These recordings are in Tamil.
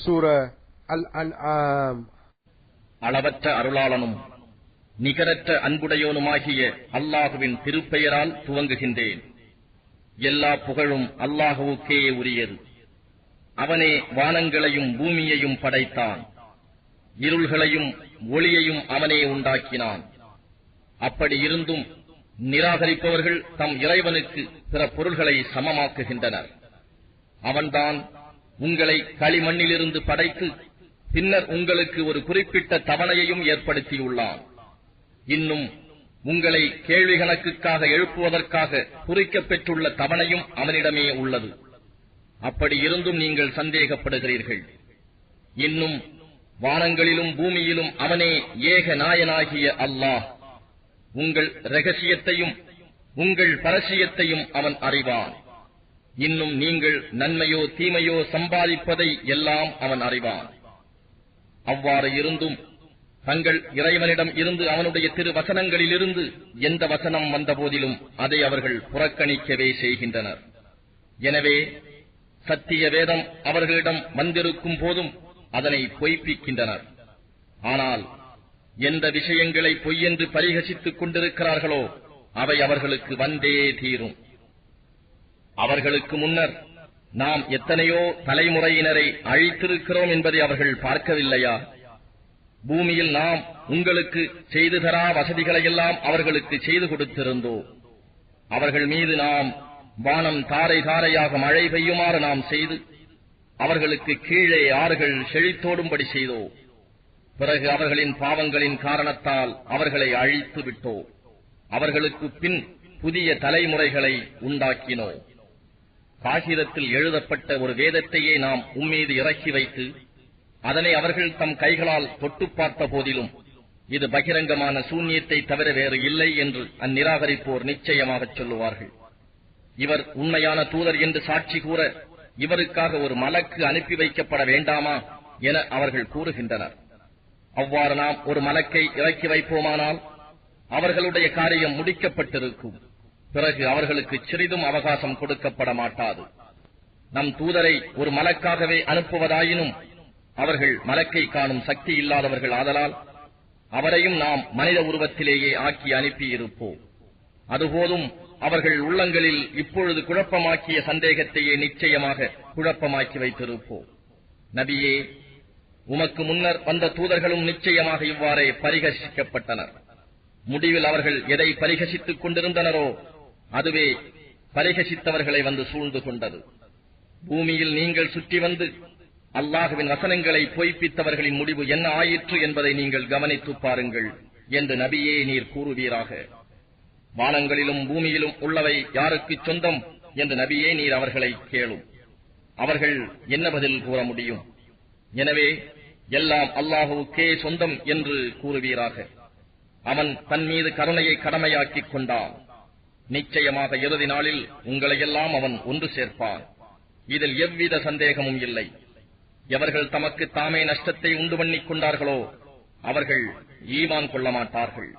சூரா அல்-அன்ஆம். அளவற்ற அருளாளனும் நிகரற்ற அன்புடையோனுமாகிய அல்லாஹுவின் திருப்பெயரால் துவங்குகின்றேன். எல்லா புகழும் அல்லாஹுவுக்கே உரியது. அவனே வானங்களையும் பூமியையும் படைத்தான். இருள்களையும் ஒளியையும் அவனே உண்டாக்கினான். அப்படி இருந்தும் நிராகரிப்பவர்கள் தம் இறைவனுக்கு பிற பொருள்களை சமமாக்குகின்றனர். அவன்தான் உங்களை களிமண்ணிலிருந்து படைத்து பின்னர் உங்களுக்கு ஒரு குறிப்பிட்ட தவணையையும் ஏற்படுத்தியுள்ளான். இன்னும் உங்களை கேள்வி கணக்குக்காக எழுப்புவதற்காக குறிக்கப் பெற்றுள்ள தவணையும் அவனிடமே உள்ளது. அப்படி இருந்தும் நீங்கள் சந்தேகப்படுகிறீர்கள். இன்னும் வானங்களிலும் பூமியிலும் அவனே ஏக நாயனாகிய அல்லாஹ். உங்கள் இரகசியத்தையும் உங்கள் பரசியத்தையும் அவன் அறிவான். இன்னும் நீங்கள் நன்மையோ தீமையோ சம்பாதிப்பதை எல்லாம் அவன் அறிவான். அவ்வாறு இருந்தும் தங்கள் இறைவனிடம் இருந்து அவனுடைய திரு வசனங்களிலிருந்து எந்த வசனம் வந்த போதிலும் அதை அவர்கள் புறக்கணிக்கவே செய்கின்றனர். எனவே சத்திய வேதம் அவர்களிடம் வந்திருக்கும் போதும் அதனை பொய்ப்பிக்கின்றனர். ஆனால் எந்த விஷயங்களை பொய்யென்று பரிகசித்துக் கொண்டிருக்கிறார்களோ அவை அவர்களுக்கு வந்தே தீரும். அவர்களுக்கு முன்னர் நாம் எத்தனையோ தலைமுறையினரை அழித்திருக்கிறோம் என்பதை அவர்கள் பார்க்கவில்லையா? பூமியில் நாம் உங்களுக்கு செய்து தரா வசதிகளையெல்லாம் அவர்களுக்கு செய்து கொடுத்திருந்தோம். அவர்கள் மீது நாம் வானம் தாரை தாரையாக மழை பெய்யுமாறு நாம் செய்து அவர்களுக்கு கீழே ஆறுகள் செழித்தோடும்படி செய்தோம். பிறகு அவர்களின் பாவங்களின் காரணத்தால் அவர்களை அழித்து விட்டோம். அவர்களுக்கு பின் புதிய தலைமுறைகளை உண்டாக்கினோம். காகிதத்தில் எழுதப்பட்ட ஒரு வேதத்தையே நாம் உம்மீது இறக்கி வைத்து அதனை அவர்கள் தம் கைகளால் தொட்டு பார்த்த போதிலும் இது பகிரங்கமான சூன்யத்தை தவிர வேறு இல்லை என்று அந்நிராகரிப்போர் நிச்சயமாகச் சொல்லுவார்கள். இவர் உண்மையான தூதர் என்று சாட்சி கூற இவருக்காக ஒரு மலக்கு அனுப்பி வைக்கப்பட வேண்டாமா என அவர்கள் கூறுகின்றனர். அவ்வாறு நாம் ஒரு மலக்கை இறக்கி வைப்போமானால் அவர்களுடைய காரியம் முடிக்கப்பட்டிருக்கும். பிறகு அவர்களுக்கு சிறிதும் அவகாசம் கொடுக்கப்பட மாட்டாது. நம் தூதரை ஒரு மலக்காகவே அனுப்புவதாயினும் அவர்கள் மலக்கை காணும் சக்தி இல்லாதவர்கள் ஆதலால் அவரையும் நாம் மனித உருவத்திலேயே ஆக்கி அனுப்பியிருப்போம். அதுபோதும் அவர்கள் உள்ளங்களில் இப்பொழுது குழப்பமாக்கிய சந்தேகத்தையே நிச்சயமாக குழப்பமாக்கி வைத்திருப்போம். நபியே, உமக்கு முன்னர் வந்த தூதர்களும் நிச்சயமாக இவ்வாறே பரிகசிக்கப்பட்டனர். முடிவில் அவர்கள் எதை பரிகசித்துக் கொண்டிருந்தனரோ அதுவே பரிகசித்தவர்களை வந்து சூழ்ந்து கொண்டது. பூமியில் நீங்கள் சுற்றி வந்து அல்லாஹுவின் வசனங்களை பொய்ப்பித்தவர்களின் முடிவு என்ன ஆயிற்று என்பதை நீங்கள் கவனித்து பாருங்கள் என்று நபியே நீர் கூறுவீராக. வானங்களிலும் பூமியிலும் உள்ளவை யாருக்கு சொந்தம் என்று நபியே நீர் அவர்களை கேளும். அவர்கள் என்ன பதில் கூற முடியும்? எனவே எல்லாம் அல்லாஹுவுக்கே சொந்தம் என்று கூறுவீராக. அவன் தன் மீது கருணையை கடமையாக்கிக் கொண்டான். நிச்சயமாக இறுதி நாளில் உங்களையெல்லாம் அவன் ஒன்று சேர்ப்பான். இதில் எவ்வித சந்தேகமும் இல்லை. எவர்கள் தமக்கு தாமே நஷ்டத்தை உண்டு பண்ணிக் கொண்டார்களோ அவர்கள் ஈமான் கொள்ள மாட்டார்கள்.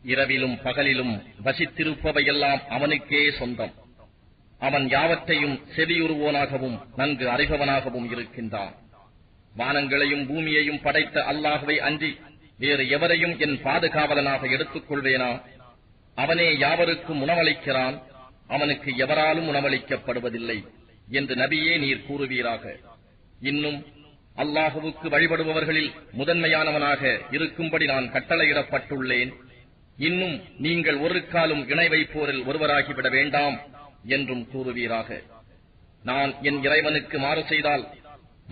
இரவிலும் பகலிலும் வசித்திருப்பவையெல்லாம் அவனுக்கே சொந்தம். அவன் யாவற்றையும் செவியுறுவோனாகவும் நன்கு அறிபவனாகவும் இருக்கின்றான். வானங்களையும் பூமியையும் படைத்த அல்லாஹ்வை அன்றி வேறு எவரையும் என் பாதுகாவலனாக எடுத்துக் கொள்வேனா? அவனே யாவருக்கும் உணவளிக்கிறான். அவனுக்கு எவராலும் உணவளிக்கப்படுவதில்லை என்று நபியே நீர் கூறுவீராக. இன்னும் அல்லாஹுவுக்கு வழிபடுபவர்களில் முதன்மையானவனாக இருக்கும்படி நான் கட்டளையிடப்பட்டுள்ளேன். இன்னும் நீங்கள் ஒரு காலும் இணை வைப்போரில் ஒருவராகிவிட வேண்டாம் என்றும் கூறுவீராக. நான் என் இறைவனுக்கு மாறு செய்தால்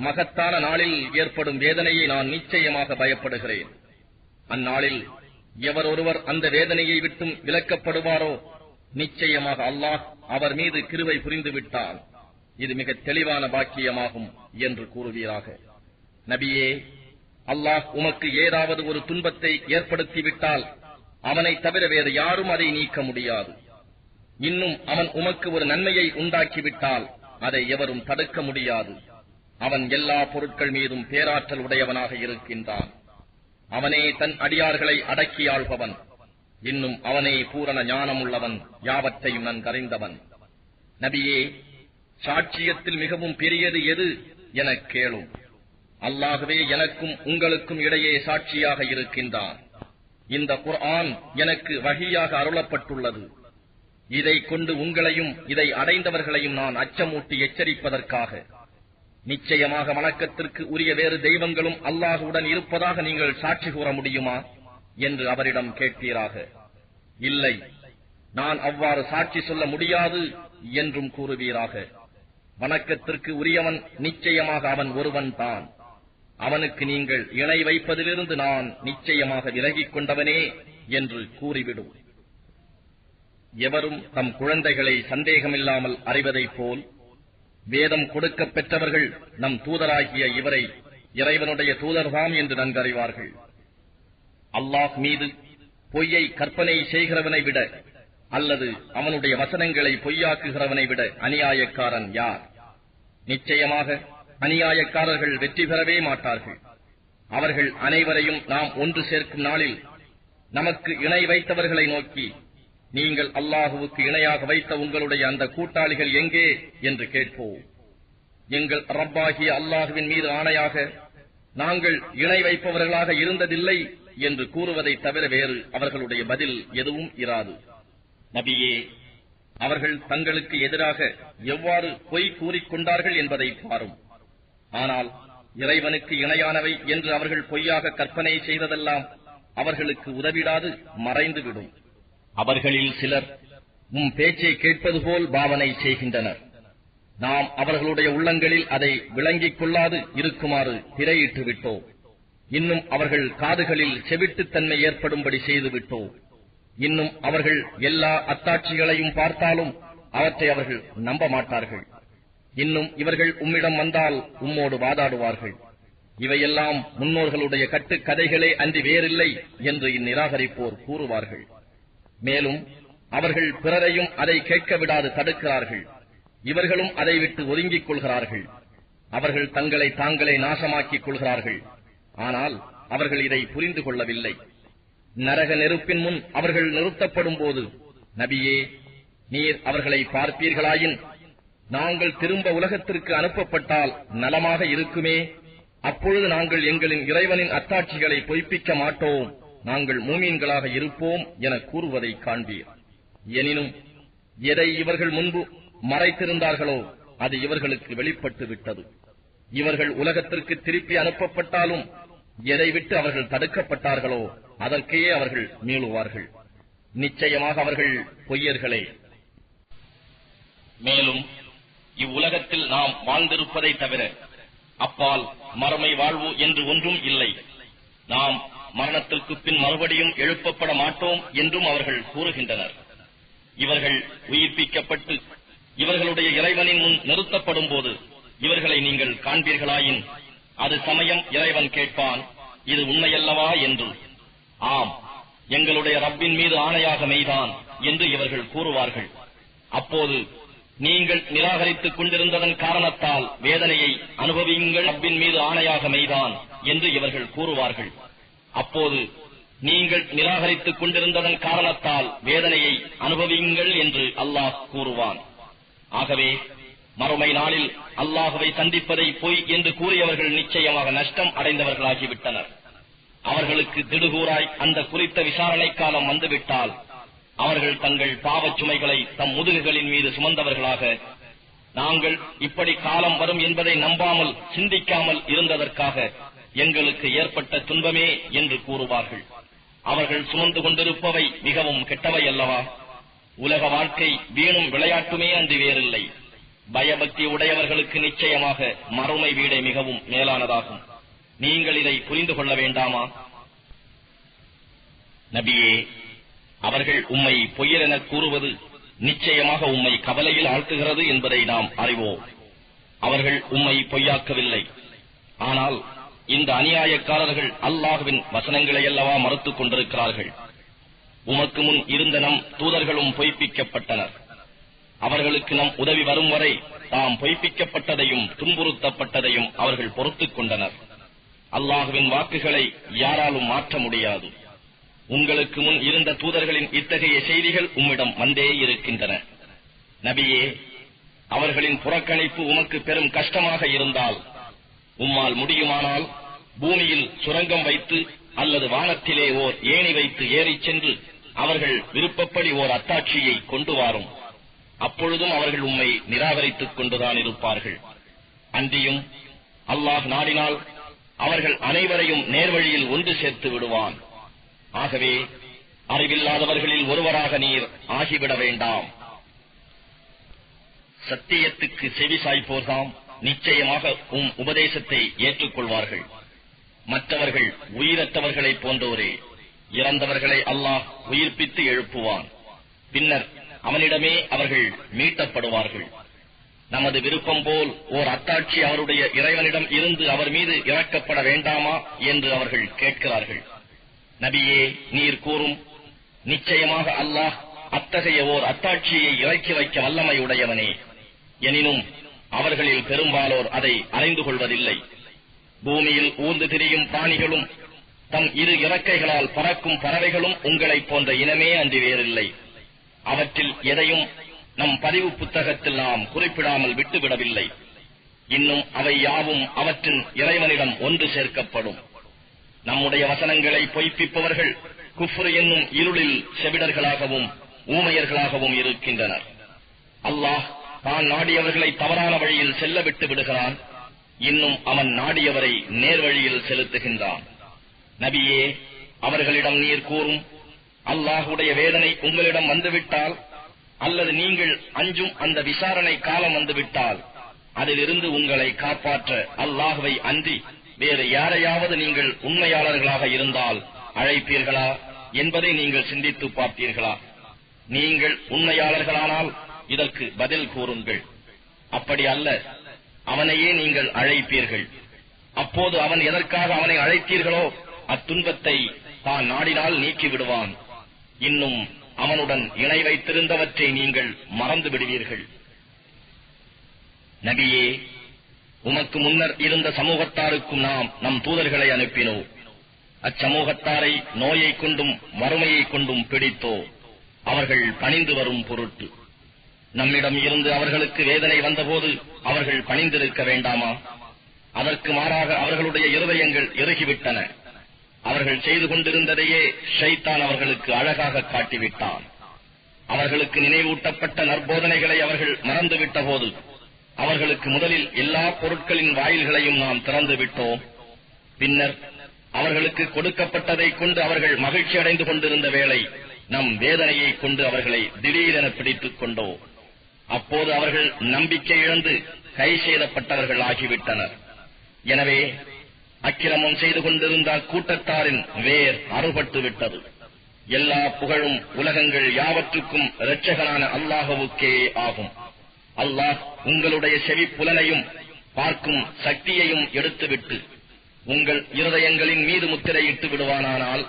மகத்தான நாளில் ஏற்படும் வேதனையை நான் நிச்சயமாக பயப்படுகிறேன். அந்நாளில் எவர் ஒருவர் அந்த வேதனையை விட்டும் விலக்கப்படுவாரோ நிச்சயமாக அல்லாஹ் அவர் மீது கிருபை புரிந்து விட்டான். இது மிக தெளிவான பாக்கியமாகும் என்று கூறுவீராக. நபியே, அல்லாஹ் உமக்கு ஏதாவது ஒரு துன்பத்தை ஏற்படுத்திவிட்டால் அவனை தவிர வேறு யாரும் அதை நீக்க முடியாது. இன்னும் அவன் உமக்கு ஒரு நன்மையை உண்டாக்கிவிட்டால் அதை எவரும் தடுக்க முடியாது. அவன் எல்லா பொருட்கள் மீதும் பேராற்றல் உடையவனாக இருக்கின்றான். அவனே தன் அடியார்களை அடக்கி ஆள்பவன். இன்னும் அவனே பூரண ஞானம் உள்ளவன், யாவற்றையும் நன்கறிந்தவன். நபியே, சாட்சியத்தில் மிகவும் பெரியது எது எனக் கேளும். அல்லாஹ்வே எனக்கும் உங்களுக்கும் இடையே சாட்சியாக இருக்கின்றான். இந்த குர்ஆன் எனக்கு வஹியாக அருளப்பட்டுள்ளது. இதைக் கொண்டு உங்களையும் இதை அடைந்தவர்களையும் நான் அச்சமூட்டி எச்சரிப்பதற்காக. நிச்சயமாக வணக்கத்திற்கு உரிய வேறு தெய்வங்களும் அல்லாஹுடன் இருப்பதாக நீங்கள் சாட்சி கூற முடியுமா என்று அவரிடம் கேட்பீராக. இல்லை, நான் அவ்வாறு சாட்சி சொல்ல முடியாது என்றும் கூறுவீராக. வணக்கத்திற்கு உரியவன் நிச்சயமாக அவன் ஒருவன் தான். அவனுக்கு நீங்கள் இணை வைப்பதிலிருந்து நான் நிச்சயமாக விலகிக் கொண்டவனே என்று கூறிவிடும். எவரும் தம் குழந்தைகளை சந்தேகமில்லாமல் அறிவதைப் போல் வேதம் கொடுக்கப் பெற்றவர்கள் நம் தூதராகிய இவரை இறைவனுடைய தூதர்தாம் என்று நன்கறிவார்கள். அல்லாஹ் மீது பொய்யை கற்பனை செய்கிறவனை விட அல்லது அவனுடைய வசனங்களை பொய்யாக்குகிறவனை விட அநியாயக்காரன் யார்? நிச்சயமாக அநியாயக்காரர்கள் வெற்றி பெறவே மாட்டார்கள். அவர்கள் அனைவரையும் நாம் ஒன்று சேர்க்கும் நாளில் நமக்கு இணை வைத்தவர்களை நோக்கி, நீங்கள் அல்லாஹுவுக்கு இணையாக வைத்த உங்களுடைய அந்த கூட்டாளிகள் எங்கே என்று கேட்போம். எங்கள் ரப்பாகிய அல்லாஹுவின் மீது ஆணையாக நாங்கள் இணை வைப்பவர்களாக இருந்ததில்லை என்று கூறுவதை தவிர வேறு அவர்களுடைய பதில் எதுவும் இராது. நபியே, அவர்கள் தங்களுக்கு எதிராக எவ்வாறு பொய் கூறிக்கொண்டார்கள் என்பதை பாரும். ஆனால் இறைவனுக்கு இணையானவை என்று அவர்கள் பொய்யாக கற்பனை செய்ததெல்லாம் அவர்களுக்கு உதவிடாது மறைந்துவிடும். அவர்களில் சிலர் பேச்சை கேட்பது போல் பாவனை செய்கின்றனர். நாம் அவர்களுடைய உள்ளங்களில் அதை விளங்கிக் கொள்ளாது இருக்குமாறு திரையிட்டு விட்டோம். இன்னும் அவர்கள் காதுகளில் செவிட்டுத்தன்மை ஏற்படும்படி செய்துவிட்டோம். இன்னும் அவர்கள் எல்லா அத்தாட்சிகளையும் பார்த்தாலும் அவற்றை அவர்கள் நம்ப மாட்டார்கள். இன்னும் இவர்கள் உம்மிடம் வந்தால் உம்மோடு வாதாடுவார்கள். இவையெல்லாம் முன்னோர்களுடைய கட்டுக்கதைகளே அன்றி வேறில்லை என்று இந்நிராகரிப்போர் கூறுவார்கள். மேலும் அவர்கள் பிறரையும் அதை கேட்க விடாது தடுக்கிறார்கள். இவர்களும் அதை விட்டு ஒதுங்கிக் கொள்கிறார்கள். அவர்கள் தங்களை தாங்களே நாசமாக்கிக் கொள்கிறார்கள். ஆனால் அவர்கள் இதை புரிந்து கொள்ளவில்லை. நரக நெருப்பின் முன் அவர்கள் நிறுத்தப்படும் போது, நபியே, நீர் அவர்களை பார்ப்பீர்களாயின் நாங்கள் திரும்ப உலகத்திற்கு அனுப்பப்பட்டால் நலமாக இருக்குமே. அப்பொழுது நாங்கள் எங்களின் இறைவனின் அத்தாட்சிகளை பொய்ப்பிக்க மாட்டோம், நாங்கள் மூமீன்களாக இருப்போம் என கூறுவதை காண்பீர். எனினும் எதை இவர்கள் முன்பு மறைத்திருந்தார்களோ அது இவர்களுக்கு வெளிப்பட்டு விட்டது. இவர்கள் உலகத்திற்கு திருப்பி அனுப்பப்பட்டாலும் எதை விட்டு அவர்கள் தடுக்கப்பட்டார்களோ அதற்கே அவர்கள் மீளுவார்கள். நிச்சயமாக அவர்கள் பொய்யர்களே. மேலும் இவ்வுலகத்தில் நாம் வாழ்ந்திருப்பதை தவிர அப்பால் மறுமை வாழ்வு என்று ஒன்றும் இல்லை. நாம் மரணத்திற்கு பின் மறுபடியும் எழுப்பப்பட மாட்டோம் என்றும் அவர்கள் கூறுகின்றனர். இவர்கள் உயிர்ப்பிக்கப்பட்டு இவர்களுடைய இறைவனின் முன் நிறுத்தப்படும் போது இவர்களை நீங்கள் காண்பீர்களாயின் அது சமயம் இறைவன் கேட்பான், இது உண்மையல்லவா என்று. ஆம், எங்களுடைய ரப்பின் மீது ஆணையாக மெய்தான் என்று இவர்கள் கூறுவார்கள். அப்போது நீங்கள் நிராகரித்துக் கொண்டிருந்ததன் காரணத்தால் வேதனையை அனுபவியுங்கள், ரப்பின் மீது ஆணையாக மெய்தான் என்று இவர்கள் கூறுவார்கள். அப்போது நீங்கள் நிராகரித்துக் கொண்டிருந்ததன் காரணத்தால் வேதனையை அனுபவியுங்கள் என்று அல்லாஹ் கூறுவான். ஆகவே மறுமை நாளில் அல்லாஹுவை சந்திப்பதை பொய் என்று கூறியவர்கள் நிச்சயமாக நஷ்டம் அடைந்தவர்களாகிவிட்டனர். அவர்களுக்கு திடுகூறாய் அந்த குறித்த விசாரணை காலம் வந்துவிட்டால் அவர்கள் தங்கள் பாவச் சுமைகளை தம் முதுகுகளின் மீது சுமந்தவர்களாக, நாங்கள் இப்படி காலம் வரும் என்பதை நம்பாமல் சிந்திக்காமல் இருந்ததற்காக எங்களுக்கு ஏற்பட்ட துன்பமே என்று கூறுவார்கள். அவர்கள் சுமந்து கொண்டிருப்பவை மிகவும் கெட்டவை அல்லவா? உலக வாழ்க்கை வீணும் விளையாட்டுமே அன்றி வேறில்லை. பயபக்தி உடையவர்களுக்கு நிச்சயமாக மறுமை வீடே மிகவும் மேலானதாகும். நீங்கள் இதை புரிந்து கொள்ள வேண்டாமா? நபியே, அவர்கள் உம்மை பொய்யரென கூறுவது நிச்சயமாக உம்மை கவலையில் ஆழ்த்துகிறது என்பதை நாம் அறிவோம். அவர்கள் உம்மை பொய்யாக்கவில்லை. ஆனால் இந்த அநியாயக்காரர்கள் அல்லாஹ்வின் வசனங்களை அல்லவா மறுத்துக் கொண்டிருக்கிறார்கள். உமக்கு முன் இருந்த நம் தூதர்களும் பொய்ப்பிக்கப்பட்டனர். அவர்களுக்கு நம் உதவி வரும் வரை தாம் பொய்ப்பிக்கப்பட்டதையும் துன்புறுத்தப்பட்டதையும் அவர்கள் பொறுத்துக் கொண்டனர். அல்லாஹ்வின் வாக்குகளை யாராலும் மாற்ற முடியாது. உங்களுக்கு முன் இருந்த தூதர்களின் இத்தகைய செய்திகள் உம்மிடம் வந்தே இருக்கின்றன. நபியே, அவர்களின் புறக்கணிப்பு உமக்கு பெரும் கஷ்டமாக இருந்தால் உம்மால் முடியுமானால் பூமியில் சுரங்கம் வைத்து அல்லது வானத்திலே ஓர் ஏணி வைத்து ஏறிச் சென்று அவர்கள் விருப்பப்படி ஓர் அத்தாட்சியை கொண்டு வாரும். அப்பொழுதும் அவர்கள் உம்மை நிராகரித்துக் கொண்டுதான் இருப்பார்கள். அன்றியும் அல்லாஹ் நாடினால் அவர்கள் அனைவரையும் நேர்வழியில் ஒன்று சேர்த்து விடுவான். ஆகவே அறிவில்லாதவர்களில் ஒருவராக நீர் ஆகிவிட வேண்டாம். சத்தியத்துக்கு செவி சாய்ப்போர்தாம் நிச்சயமாக உபதேசத்தை ஏற்றுக்கொள்வார்கள். மற்றவர்கள் உயிரற்றவர்களைப் போன்றோரே. இறந்தவர்களை அல்லாஹ் உயிர்ப்பித்து எழுப்புவான். பின்னர் அவனிடமே அவர்கள் மீட்டப்படுவார்கள். நமது விருப்பம் போல் ஓர் அத்தாட்சி அவருடைய இறைவனிடம் இருந்து அவர் மீது இறக்கப்பட வேண்டாமா என்று அவர்கள் கேட்கிறார்கள். நபியே, நீர் கூறும், நிச்சயமாக அல்லாஹ் அத்தகைய ஓர் அத்தாட்சியை இறக்கி வைக்க வல்லமை உடையவனே. எனினும் அவர்களில் பெரும்பாலோர் அதை அறிந்து கொள்வதில்லை. பூமியில் ஊர்ந்து திரியும் பிராணிகளும் தம் இரு இறக்கைகளால் பறக்கும் பறவைகளும் உங்களைப் போன்ற இனமே அன்றி வேறில்லை. அவற்றில் எதையும் நம் பதிவு புத்தகத்தில் நாம் குறிப்பிடாமல் விட்டுவிடவில்லை. இன்னும் அவை யாவும் அவற்றின் இறைவனிடம் ஒன்று சேர்க்கப்படும். நம்முடைய வசனங்களை பொய்ப்பிப்பவர்கள் குஃப்ர் என்னும் இருளில் செவிடர்களாகவும் ஊமையர்களாகவும் இருக்கின்றனர். அல்லாஹ் தான் நாடியவர்களை தவறான வழியில் செல்ல விட்டு விடுகிறான். இன்னும் அவன் நாடியவரை நேர்வழியில் செலுத்துகின்றான். நபியே, அவர்களிடம் நீர் கூறும், அல்லாஹுடைய வேதனை உங்களிடம் வந்துவிட்டால் அல்லது நீங்கள் அஞ்சும் அந்த விசாரணை காலம் வந்துவிட்டால் அதிலிருந்து உங்களை காப்பாற்ற அல்லாஹுவை அன்றி வேறு யாரையாவது நீங்கள் உண்மையாளர்களாக இருந்தால் அழைப்பீர்களா என்பதை நீங்கள் சிந்தித்து பார்த்தீர்களா? நீங்கள் உண்மையாளர்களானால் இதற்கு பதில் கூறுங்கள். அப்படி அல்ல, அவனையே நீங்கள் அழைப்பீர்கள். அப்போது அவன் எதற்காக அவனை அழைத்தீர்களோ அத்துன்பத்தை தான் நாடினால் நீக்கிவிடுவான். இன்னும் அவனுடன் இணை வைத்திருந்தவற்றை நீங்கள் மறந்து விடுவீர்கள். நபியே, உமக்கு முன்னர் இருந்த சமூகத்தாருக்கும் நாம் நம் தூதர்களை அனுப்பினோம். அச்சமூகத்தாரை நோயை கொண்டும் வறுமையை கொண்டும் பிடித்தோ அவர்கள் பணிந்து வரும் பொருட்டு. நம்மிடம் இருந்து அவர்களுக்கு வேதனை வந்தபோது அவர்கள் பணிந்திருக்க வேண்டாமா? அதற்கு மாறாக அவர்களுடைய இருதயங்கள் இறுகிவிட்டன. அவர்கள் செய்து கொண்டிருந்ததையே ஷைத்தான் அவர்களுக்கு அழகாக காட்டிவிட்டான். அவர்களுக்கு நினைவூட்டப்பட்ட நற்போதனைகளை அவர்கள் மறந்துவிட்ட போது அவர்களுக்கு முதலில் எல்லா பொருட்களின் வாயில்களையும் நாம் திறந்து விட்டோம். பின்னர் அவர்களுக்கு கொடுக்கப்பட்டதை கொண்டு அவர்கள் மகிழ்ச்சி அடைந்து கொண்டிருந்த வேளை நம் வேதனையை கொண்டு அவர்களை திடீரென பிடித்துக் கொண்டோம். அப்போது அவர்கள் நம்பிக்கை இழந்து கை செய்தப்பட்டவர்கள் ஆகிவிட்டனர். எனவே அக்கிரமம் செய்து கொண்டிருந்த கூட்டத்தாரின் வேர் அறுபட்டு விட்டது. எல்லா புகழும் உலகங்கள் யாவற்றுக்கும் இரட்சகனான அல்லாஹுவுக்கே ஆகும். அல்லாஹ் உங்களுடைய செவிப்புலனையும் பார்க்கும் சக்தியையும் எடுத்துவிட்டு உங்கள் இருதயங்களின் மீது முத்திரையிட்டு விடுவானானால்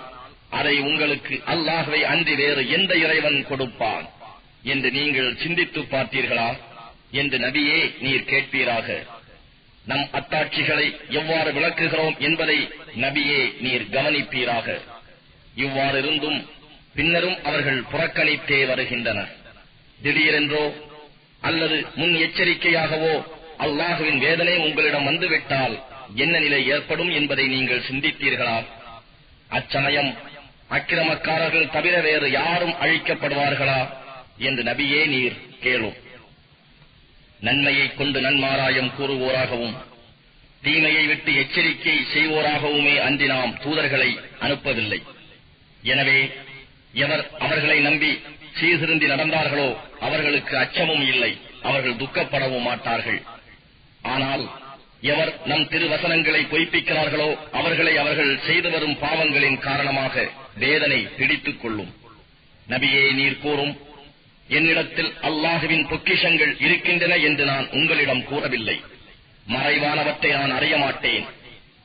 அதை உங்களுக்கு அல்லாஹ்வை அன்றி வேறு எந்த இறைவன் கொடுப்பான் என்று நீங்கள் சிந்தித்து பார்த்தீர்களா என்று நபியே நீர் கேட்பீராக. நம் அத்தாட்சிகளை எவ்வாறு விளக்குகிறோம் என்பதை நபியே நீர் கவனிப்பீராக. இவ்வாறிருந்தும் பின்னரும் அவர்கள் புறக்கணித்தே வருகின்றனர். திடீரென்றோ அல்லது முன் எச்சரிக்கையாகவோ அல்லாஹுவின் வேதனை உங்களிடம் வந்துவிட்டால் என்ன நிலை ஏற்படும் என்பதை நீங்கள் சிந்தித்தீர்களா? அச்சமயம் அக்கிரமக்காரர்கள் தவிர வேறு யாரும் அழிக்கப்படுவார்களா என்று நபியே நீர் கேளும். நன்மையைக் கொண்டு நன்மாராயம் கூறுவோராகவும் தீமையை விட்டு எச்சரிக்கை செய்வோராகவுமே அன்றி நாம் தூதர்களை அனுப்பவில்லை. எனவே எவர் அவர்களை நம்பி சீர்திருந்தி நடந்தார்களோ அவர்களுக்கு அச்சமும் இல்லை, அவர்கள் துக்கப்படவும் மாட்டார்கள். ஆனால் எவர் நம் திருவசனங்களை பொய்ப்பிக்கிறார்களோ அவர்களை அவர்கள் செய்து வரும் பாவங்களின் காரணமாக வேதனை பிடித்துக் கொள்ளும். நபியே நீர் கூறும், என்னிடத்தில் அல்லாஹுவின் பொக்கிஷங்கள் இருக்கின்றன என்று நான் உங்களிடம் கூறவில்லை. மறைவானவற்றை நான் அறிய மாட்டேன்.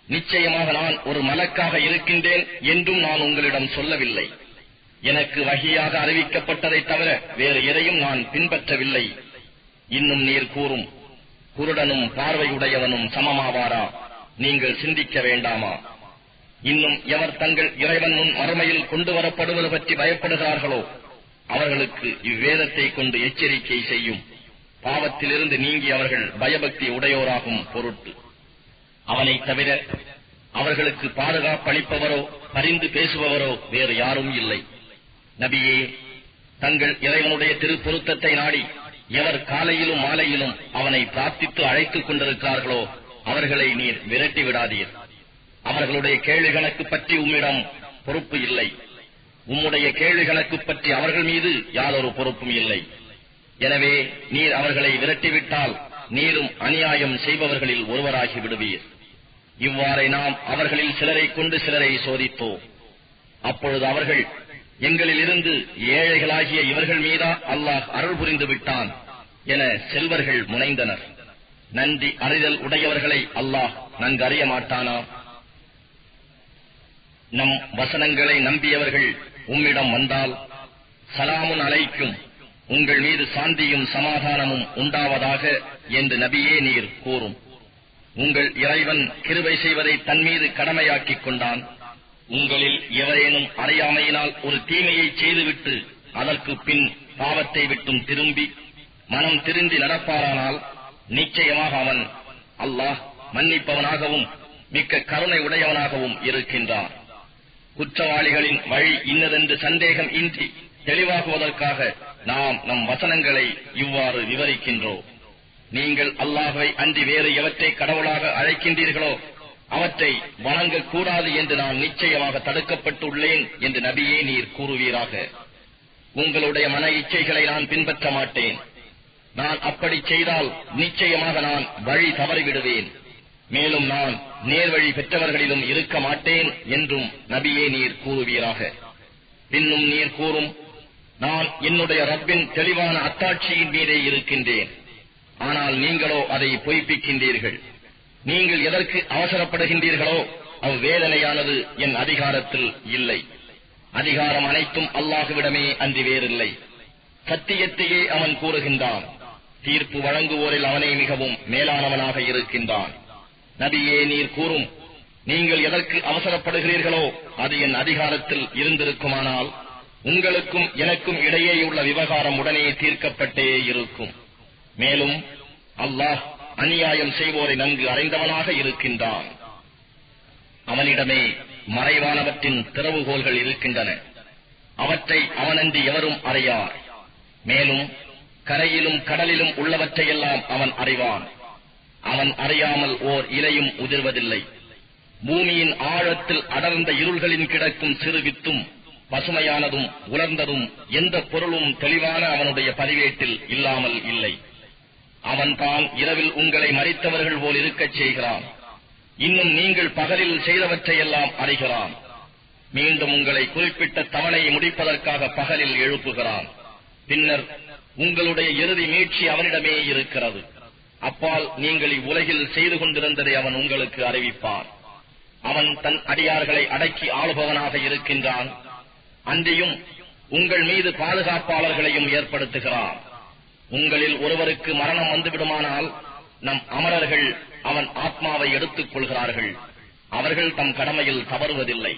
நிச்சயமாக நான் ஒரு மலக்காக இருக்கின்றேன் என்றும் நான் உங்களிடம் சொல்லவில்லை. எனக்கு வஹியாக அறிவிக்கப்பட்டதை தவிர வேறு எதையும் நான் பின்பற்றவில்லை. இன்னும் நீர் கூறும், குருடனும் பார்வையுடையவனும் சமமாவாரா? நீங்கள் சிந்திக்க வேண்டாமா? இன்னும் எவர் தங்கள் இறைவன் முன் மறுமையில் கொண்டு வரப்படுவது பற்றி பயப்படுகிறார்களோ அவர்களுக்கு இவ்வேதத்தை கொண்டு எச்சரிக்கை செய்யும். பாவத்திலிருந்து நீங்கி அவர்கள் பயபக்தி உடையோராகும் பொருட்டு. அவனை தவிர அவர்களுக்கு பாதுகாப்பளிப்பவரோ பரிந்து பேசுபவரோ வேறு யாரும் இல்லை. நபியே, தங்கள் இறைவனுடைய திருப்பொருத்தத்தை நாடி எவர் காலையிலும் மாலையிலும் அவனை பிரார்த்தித்து அழைத்துக் கொண்டிருக்கிறார்களோ அவர்களை நீர் விரட்டி விடாதீர். அவர்களுடைய கேள்வி கணக்கு பற்றி உம்மிடம் பொறுப்பு இல்லை. உம்முடைய கேள்வி கணக்கு பற்றி அவர்கள் மீது யாதொரு பொறுப்பும் இல்லை. எனவே நீர் அவர்களை விரட்டிவிட்டால் நீரும் அநியாயம் செய்பவர்களில் ஒருவராகி விடுவீர். இவ்வாறே நாம் அவர்களில் சிலரை கொண்டு சிலரை சோதித்தோம். அப்பொழுது அவர்கள், எங்களில் இருந்து ஏழைகளாகிய இவர்கள் மீதா அல்லாஹ் அருள் புரிந்து விட்டான் என செல்வர்கள் முனைந்தனர். நன்றி அறிதல் உடையவர்களை அல்லாஹ் நன்கு அறிய மாட்டானா? நம் வசனங்களை நம்பியவர்கள் உம்மிடம் வந்தால், சலாமுன் அலைக்கும், உங்கள் மீது சாந்தியும் சமாதானமும் உண்டாவதாக என்று நபியே நீர் கூறும். உங்கள் இறைவன் கிருபை செய்வதை தன் மீது கடமையாக்கிக் கொண்டான். உங்களில் எவரேனும் அறியாமையினால் ஒரு தீமையை செய்துவிட்டு அதற்கு பின் பாவத்தை விட்டும் திரும்பி மனம் திருந்தி நடப்பாரானால் நிச்சயமாக அவன் அல்லாஹ் மன்னிப்பவனாகவும் மிக்க கருணை உடையவனாகவும் இருக்கின்றான். குற்றவாளிகளின் வழி இன்னதென்று சந்தேகம் இன்றி தெளிவாகுவதற்காக நாம் நம் வசனங்களை இவ்வாறு விவரிக்கின்றோம். நீங்கள் அல்லாஹ்வை அன்றி வேறு எவற்றை கடவுளாக அழைக்கின்றீர்களோ அவற்றை வணங்கக்கூடாது என்று நான் நிச்சயமாக தடுக்கப்பட்டுள்ளேன் என்று நபியே நீர் கூறுவீராக. உங்களுடைய மன இச்சைகளை நான் பின்பற்ற மாட்டேன். நான் அப்படி செய்தால் நிச்சயமாக நான் வழி தவறிவிடுவேன். மேலும் நான் நேர்வழி பெற்றவர்களிலும் இருக்க மாட்டேன் என்றும் நபியே நீர் கூறுவீராக. பின்னும் நீர் கூறும், நான் என்னுடைய ரப்பின் தெளிவான அத்தாட்சியின் மீதே இருக்கின்றேன். ஆனால் நீங்களோ அதை பொய்ப்பிக்கின்றீர்கள். நீங்கள் எதற்கு அவசரப்படுகின்றீர்களோ அவ்வேதனையானது என் அதிகாரத்தில் இல்லை. அதிகாரம் அனைத்தும் அல்லாஹுவிடமே அன்றி வேறில்லை. சத்தியத்தையே அவன் கூறுகின்றான். தீர்ப்பு வழங்குவோரில் அவனே மிகவும் மேலானவனாக இருக்கின்றான். நபியே நீர் கூறும், நீங்கள் எதற்கு அவசரப்படுகிறீர்களோ அது என் அதிகாரத்தில் இருந்திருக்குமானால் உங்களுக்கும் எனக்கும் இடையேயுள்ள விவகாரம் உடனே தீர்க்கப்பட்டே இருக்கும். மேலும் அல்லாஹ் அநியாயம் செய்வோரை நன்கு அறிந்தவனாக இருக்கின்றான். அவனிடமே மறைவானவற்றின் திறவுகோல்கள் இருக்கின்றன. அவற்றை அவனன்றி எவரும் அறியார். மேலும் கரையிலும் கடலிலும் உள்ளவற்றையெல்லாம் அவன் அறிவான். அவன் அறியாமல் ஓர் இலையும் உதிர்வதில்லை. பூமியின் ஆழத்தில் அடர்ந்த இருள்களின் கிடக்கும் சிறு வித்தும் பசுமையானதும் உலர்ந்ததும் எந்த பொருளும் தெளிவான அவனுடைய பதிவேட்டில் இல்லாமல் இல்லை. அவன் தான் இரவில் உங்களை மறித்தவர்கள் போல் இருக்கச் செய்கிறான். இன்னும் நீங்கள் பகலில் செய்தவற்றையெல்லாம் அறிகிறான். மீண்டும் உங்களை குறிப்பிட்ட தவணையை முடிப்பதற்காக பகலில் எழுப்புகிறான். பின்னர் உங்களுடைய இறுதி மீட்சி அவனிடமே இருக்கிறது. அப்பால் நீங்கள் இவ்வுலகில் செய்து கொண்டிருந்ததை அவன் உங்களுக்கு அறிவிப்பான். அவன் தன் அடியார்களை அடக்கி ஆளுபவனாக இருக்கின்றான். அன்றியும் உங்கள் மீது பாதுகாப்பாளர்களையும் ஏற்படுத்துகிறான். உங்களில் ஒருவருக்கு மரணம் வந்துவிடுமானால் நம் அமரர்கள் அவன் ஆத்மாவை எடுத்துக் கொள்கிறார்கள். அவர்கள் தம் கடமையில் தவறுவதில்லை.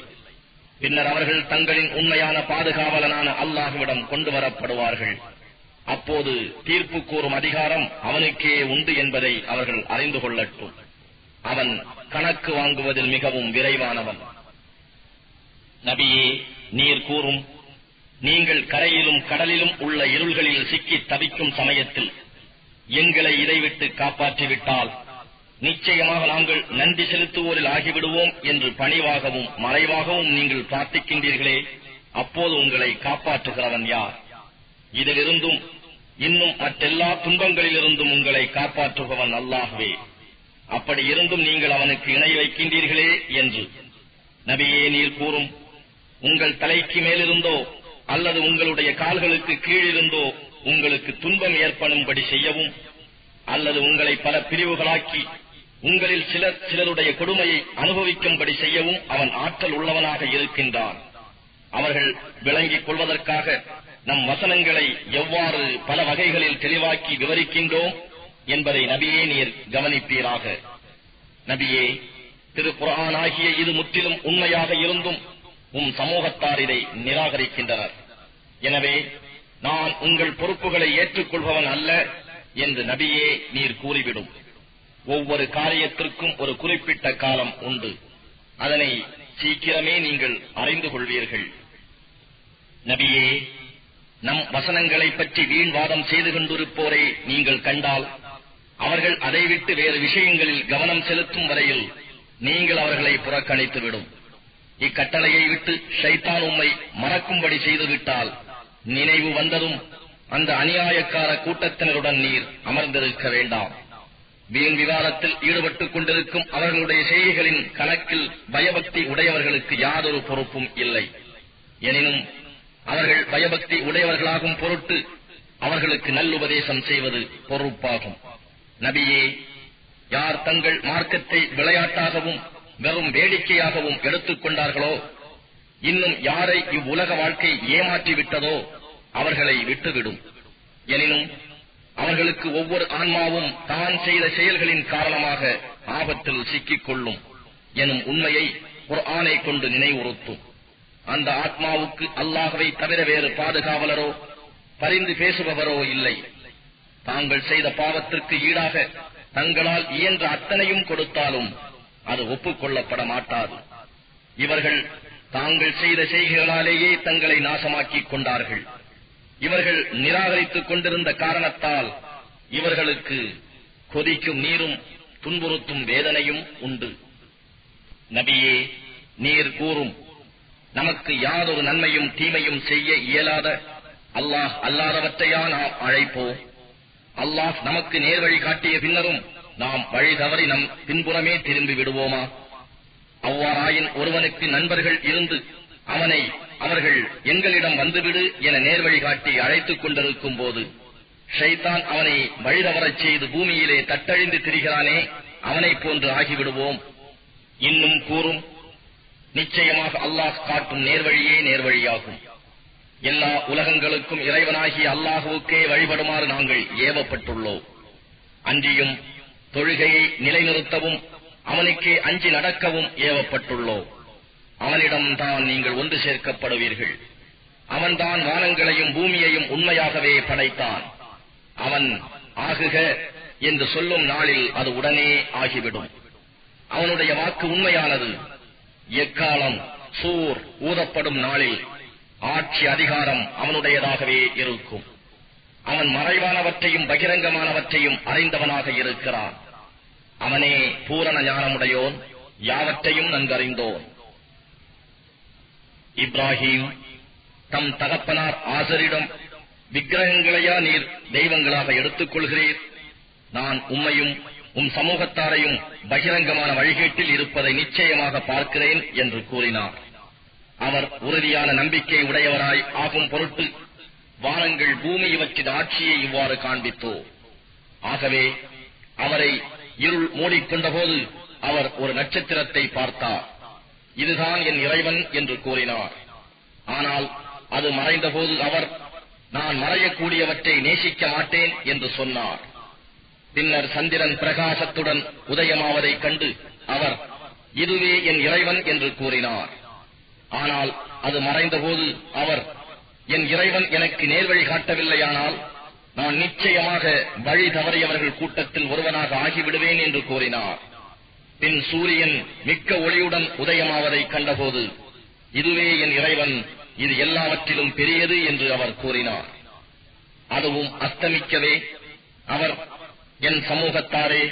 பின்னர் அவர்கள் தங்களின் உண்மையான பாதுகாவலனான அல்லாஹ்விடம் கொண்டு வரப்படுவார்கள். அப்போது தீர்ப்பு கூறும் அதிகாரம் அவனுக்கே உண்டு என்பதை அவர்கள் அறிந்து கொள்ளட்டும். அவன் கணக்கு வாங்குவதில் மிகவும் விரைவானவன். நபியே நீர் கூறும், நீங்கள் கரையிலும் கடலிலும் உள்ள இருள்களில் சிக்கி தவிக்கும் சமயத்தில் எங்களை இதைவிட்டு காப்பாற்றிவிட்டால் நிச்சயமாக நாங்கள் நன்றி செலுத்துவோரில் ஆகிவிடுவோம் என்று பணிவாகவும் மறைவாகவும் நீங்கள் பிரார்த்திக்கின்றீர்களே, அப்போது உங்களை காப்பாற்றுகிறவன் யார்? இதிலிருந்தும் இன்னும் மற்றெல்லா துன்பங்களிலிருந்தும் உங்களை காப்பாற்றுபவன் அல்லாஹ்வே. அப்படி இருந்தும் நீங்கள் அவனுக்கு இணை வைக்கின்றீர்களே என்று நபியே நீர் கூறும், உங்கள் தலைக்கு மேலிருந்தோ அல்லது உங்களுடைய கால்களுக்கு கீழிருந்தோ உங்களுக்கு துன்பம் ஏற்படும்படி செய்யவும் அல்லது உங்களை பல பிரிவுகளாக்கி உங்களில் சிலருடைய கொடுமையை அனுபவிக்கும்படி செய்யவும் அவன் ஆற்றல் உள்ளவனாக இருக்கின்றான். அவர்கள் விளங்கிக் கொள்வதற்காக நம் வசனங்களை எவ்வாறு பல வகைகளில் தெளிவாக்கி விவரிக்கின்றோம் என்பதை நபியே நீர் கவனிப்பீராக. நபியே, திருக்குர்ஆன் ஆகிய இது முற்றிலும் உண்மையாக இருந்தும் சமூகத்தார் இதை நிராகரிக்கின்றனர். எனவே நான் உங்கள் பொறுப்புகளை ஏற்றுக்கொள்பவன் அல்ல என்று நபியே நீர் கூறிவிடும். ஒவ்வொரு காரியத்திற்கும் ஒரு குறிப்பிட்ட காலம் உண்டு. அதனை சீக்கிரமே நீங்கள் அறிந்து கொள்வீர்கள். நபியே, நம் வசனங்களை பற்றி வீண்வாதம் செய்து கொண்டிருப்போரை நீங்கள் கண்டால் அவர்கள் அதை விட்டு வேறு விஷயங்களில் கவனம் செலுத்தும் வரையில் நீங்கள் அவர்களை புறக்கணித்துவிடும். இக்கட்டளையை விட்டு ஷைத்தான் உம்மை மறக்கும்படி செய்துவிட்டால் நினைவு வந்ததும் அந்த அநியாயக்கார கூட்டத்தினருடன் நீர் அமர்ந்திருக்க வேண்டாம். வீண் விவாதத்தில் ஈடுபட்டுக் கொண்டிருக்கும் அவர்களுடைய செய்கைகளின் கணக்கில் பயபக்தி உடையவர்களுக்கு யாதொரு பொறுப்பும் இல்லை. எனினும் அவர்கள் பயபக்தி உடையவர்களாகும் பொருட்டு அவர்களுக்கு நல்லுபதேசம் செய்வது பொறுப்பாகும். நபியே, யார் தங்கள் மார்க்கத்தை விளையாட்டாகவும் வெறும் வேடிக்கையாகவும் எடுத்துக் கொண்டார்களோ, இன்னும் யாரை இவ்வுலக வாழ்க்கை ஏமாற்றிவிட்டதோ அவர்களை விட்டுவிடும். எனினும் அவர்களுக்கு ஒவ்வொரு ஆன்மாவும் தான் செய்த செயல்களின் காரணமாக ஆபத்தில் சிக்கிக் கொள்ளும் எனும் உண்மையை குர்ஆனை கொண்டு நினைவுறுத்தும். அந்த ஆத்மாவுக்கு அல்லாஹ்வை தவிர வேறு பாதுகாவலரோ பரிந்து பேசுபவரோ இல்லை. தாங்கள் செய்த பாவத்திற்கு ஈடாக தங்களால் இயன்ற அத்தனையும் கொடுத்தாலும் அது ஒப்புக்கொள்ளப்பட மாட்டாது. இவர்கள் தாங்கள் செய்த செய்கைகளாலேயே தங்களை நாசமாக்கிக் கொண்டார்கள். இவர்கள் நிராகரித்துக் கொண்டிருந்த காரணத்தால் இவர்களுக்கு கொதிக்கும் நீரும் துன்புறுத்தும் வேதனையும் உண்டு. நபியே, நீர் கூறும், நமக்கு யாதொரு நன்மையும் தீமையும் செய்ய இயலாத அல்லாஹ் அல்லாதவற்றையா நாம் அழைப்போம்? அல்லாஹ் நமக்கு நேர்வழி காட்டிய பின்னரும் நாம் வழி தவறி நம் பின்புறமே திரும்பி விடுவோமா? அவ்வாறாயின் ஒருவனுக்கு நண்பர்கள் இருந்து அவனை அவர்கள் எங்களிடம் வந்துவிடு என நேர்வழி காட்டி அழைத்துக் கொண்டிருக்கும் போது ஷைத்தான் அவனை வழிதவறச் செய்து பூமியிலே தட்டழிந்து திரிகிறானே, அவனைப் போன்று ஆகிவிடுவோம். இன்னும் கூறும், நிச்சயமாக அல்லாஹ் காட்டும் நேர்வழியே நேர்வழியாகும். எல்லா உலகங்களுக்கும் இறைவனாகிய அல்லாஹுவுக்கே வழிபடுமாறு நாங்கள் ஏவப்பட்டுள்ளோம். அன்றியும் தொழுகையை நிலைநிறுத்தவும் அவனுக்கே அஞ்சி நடக்கவும் ஏவப்பட்டுள்ளோம். அவனிடம்தான் நீங்கள் ஒன்று சேர்க்கப்படுவீர்கள். அவன்தான் வானங்களையும் பூமியையும் உண்மையாகவே படைத்தான். அவன் ஆகுக என்று சொல்லும் நாளில் அது உடனே ஆகிவிடும். அவனுடைய வாக்கு உண்மையானது. எக்காலம் சூர் ஊதப்படும் நாளில் ஆட்சி அதிகாரம் அவனுடையதாகவே இருக்கும். அவன் மறைவானவற்றையும் பகிரங்கமானவற்றையும் அறிந்தவனாக இருக்கிறான். அவனே பூரண ஞானமுடையோன், யாவற்றையும் நன்கறிந்தோன். இப்ராஹிம் தம் தகப்பனார் ஆசரிடம், விக்கிரகங்களையா நீர் தெய்வங்களாக எடுத்துக் கொள்கிறீர்? நான் உம்மையும் உம் சமூகத்தாரையும் பகிரங்கமான வழிகேட்டில் இருப்பதை நிச்சயமாக பார்க்கிறேன் என்று கூறினார். அவர் உறுதியான நம்பிக்கை உடையவராய் ஆகும் பொருட்டு வானங்கள் பூமி இவற்றின் ஆட்சியை இவ்வாறு காண்பித்தோ. ஆகவே அவரை இருள் மூடிக்கொண்டபோது அவர் ஒரு நட்சத்திரத்தை பார்த்தார். இதுதான் என் இறைவன் என்று கூறினார். ஆனால் அது மறைந்தபோது அவர், நான் மறையக்கூடியவற்றை நேசிக்க மாட்டேன் என்று சொன்னார். பின்னர் சந்திரன் பிரகாசத்துடன் உதயமாவதைக் கண்டு அவர், இதுவே என் இறைவன் என்று கூறினார். ஆனால் அது மறைந்தபோது அவர், என் இறைவன் எனக்கு நேர்வழி காட்டவில்லையானால் நான் நிச்சயமாக வழி தவறியவர்கள் கூட்டத்தில் ஒருவனாக ஆகிவிடுவேன் என்று கூறினார். பின் சூரியன் மிக்க ஒளியுடன் உதயமாவதைக் கண்டபோது, இதுவே என் இறைவன், இது எல்லாவற்றிலும் பெரியது என்று அவர் கூறினார். அதுவும் அஸ்தமிக்கவே அவர், என் சமூகத்தாரே,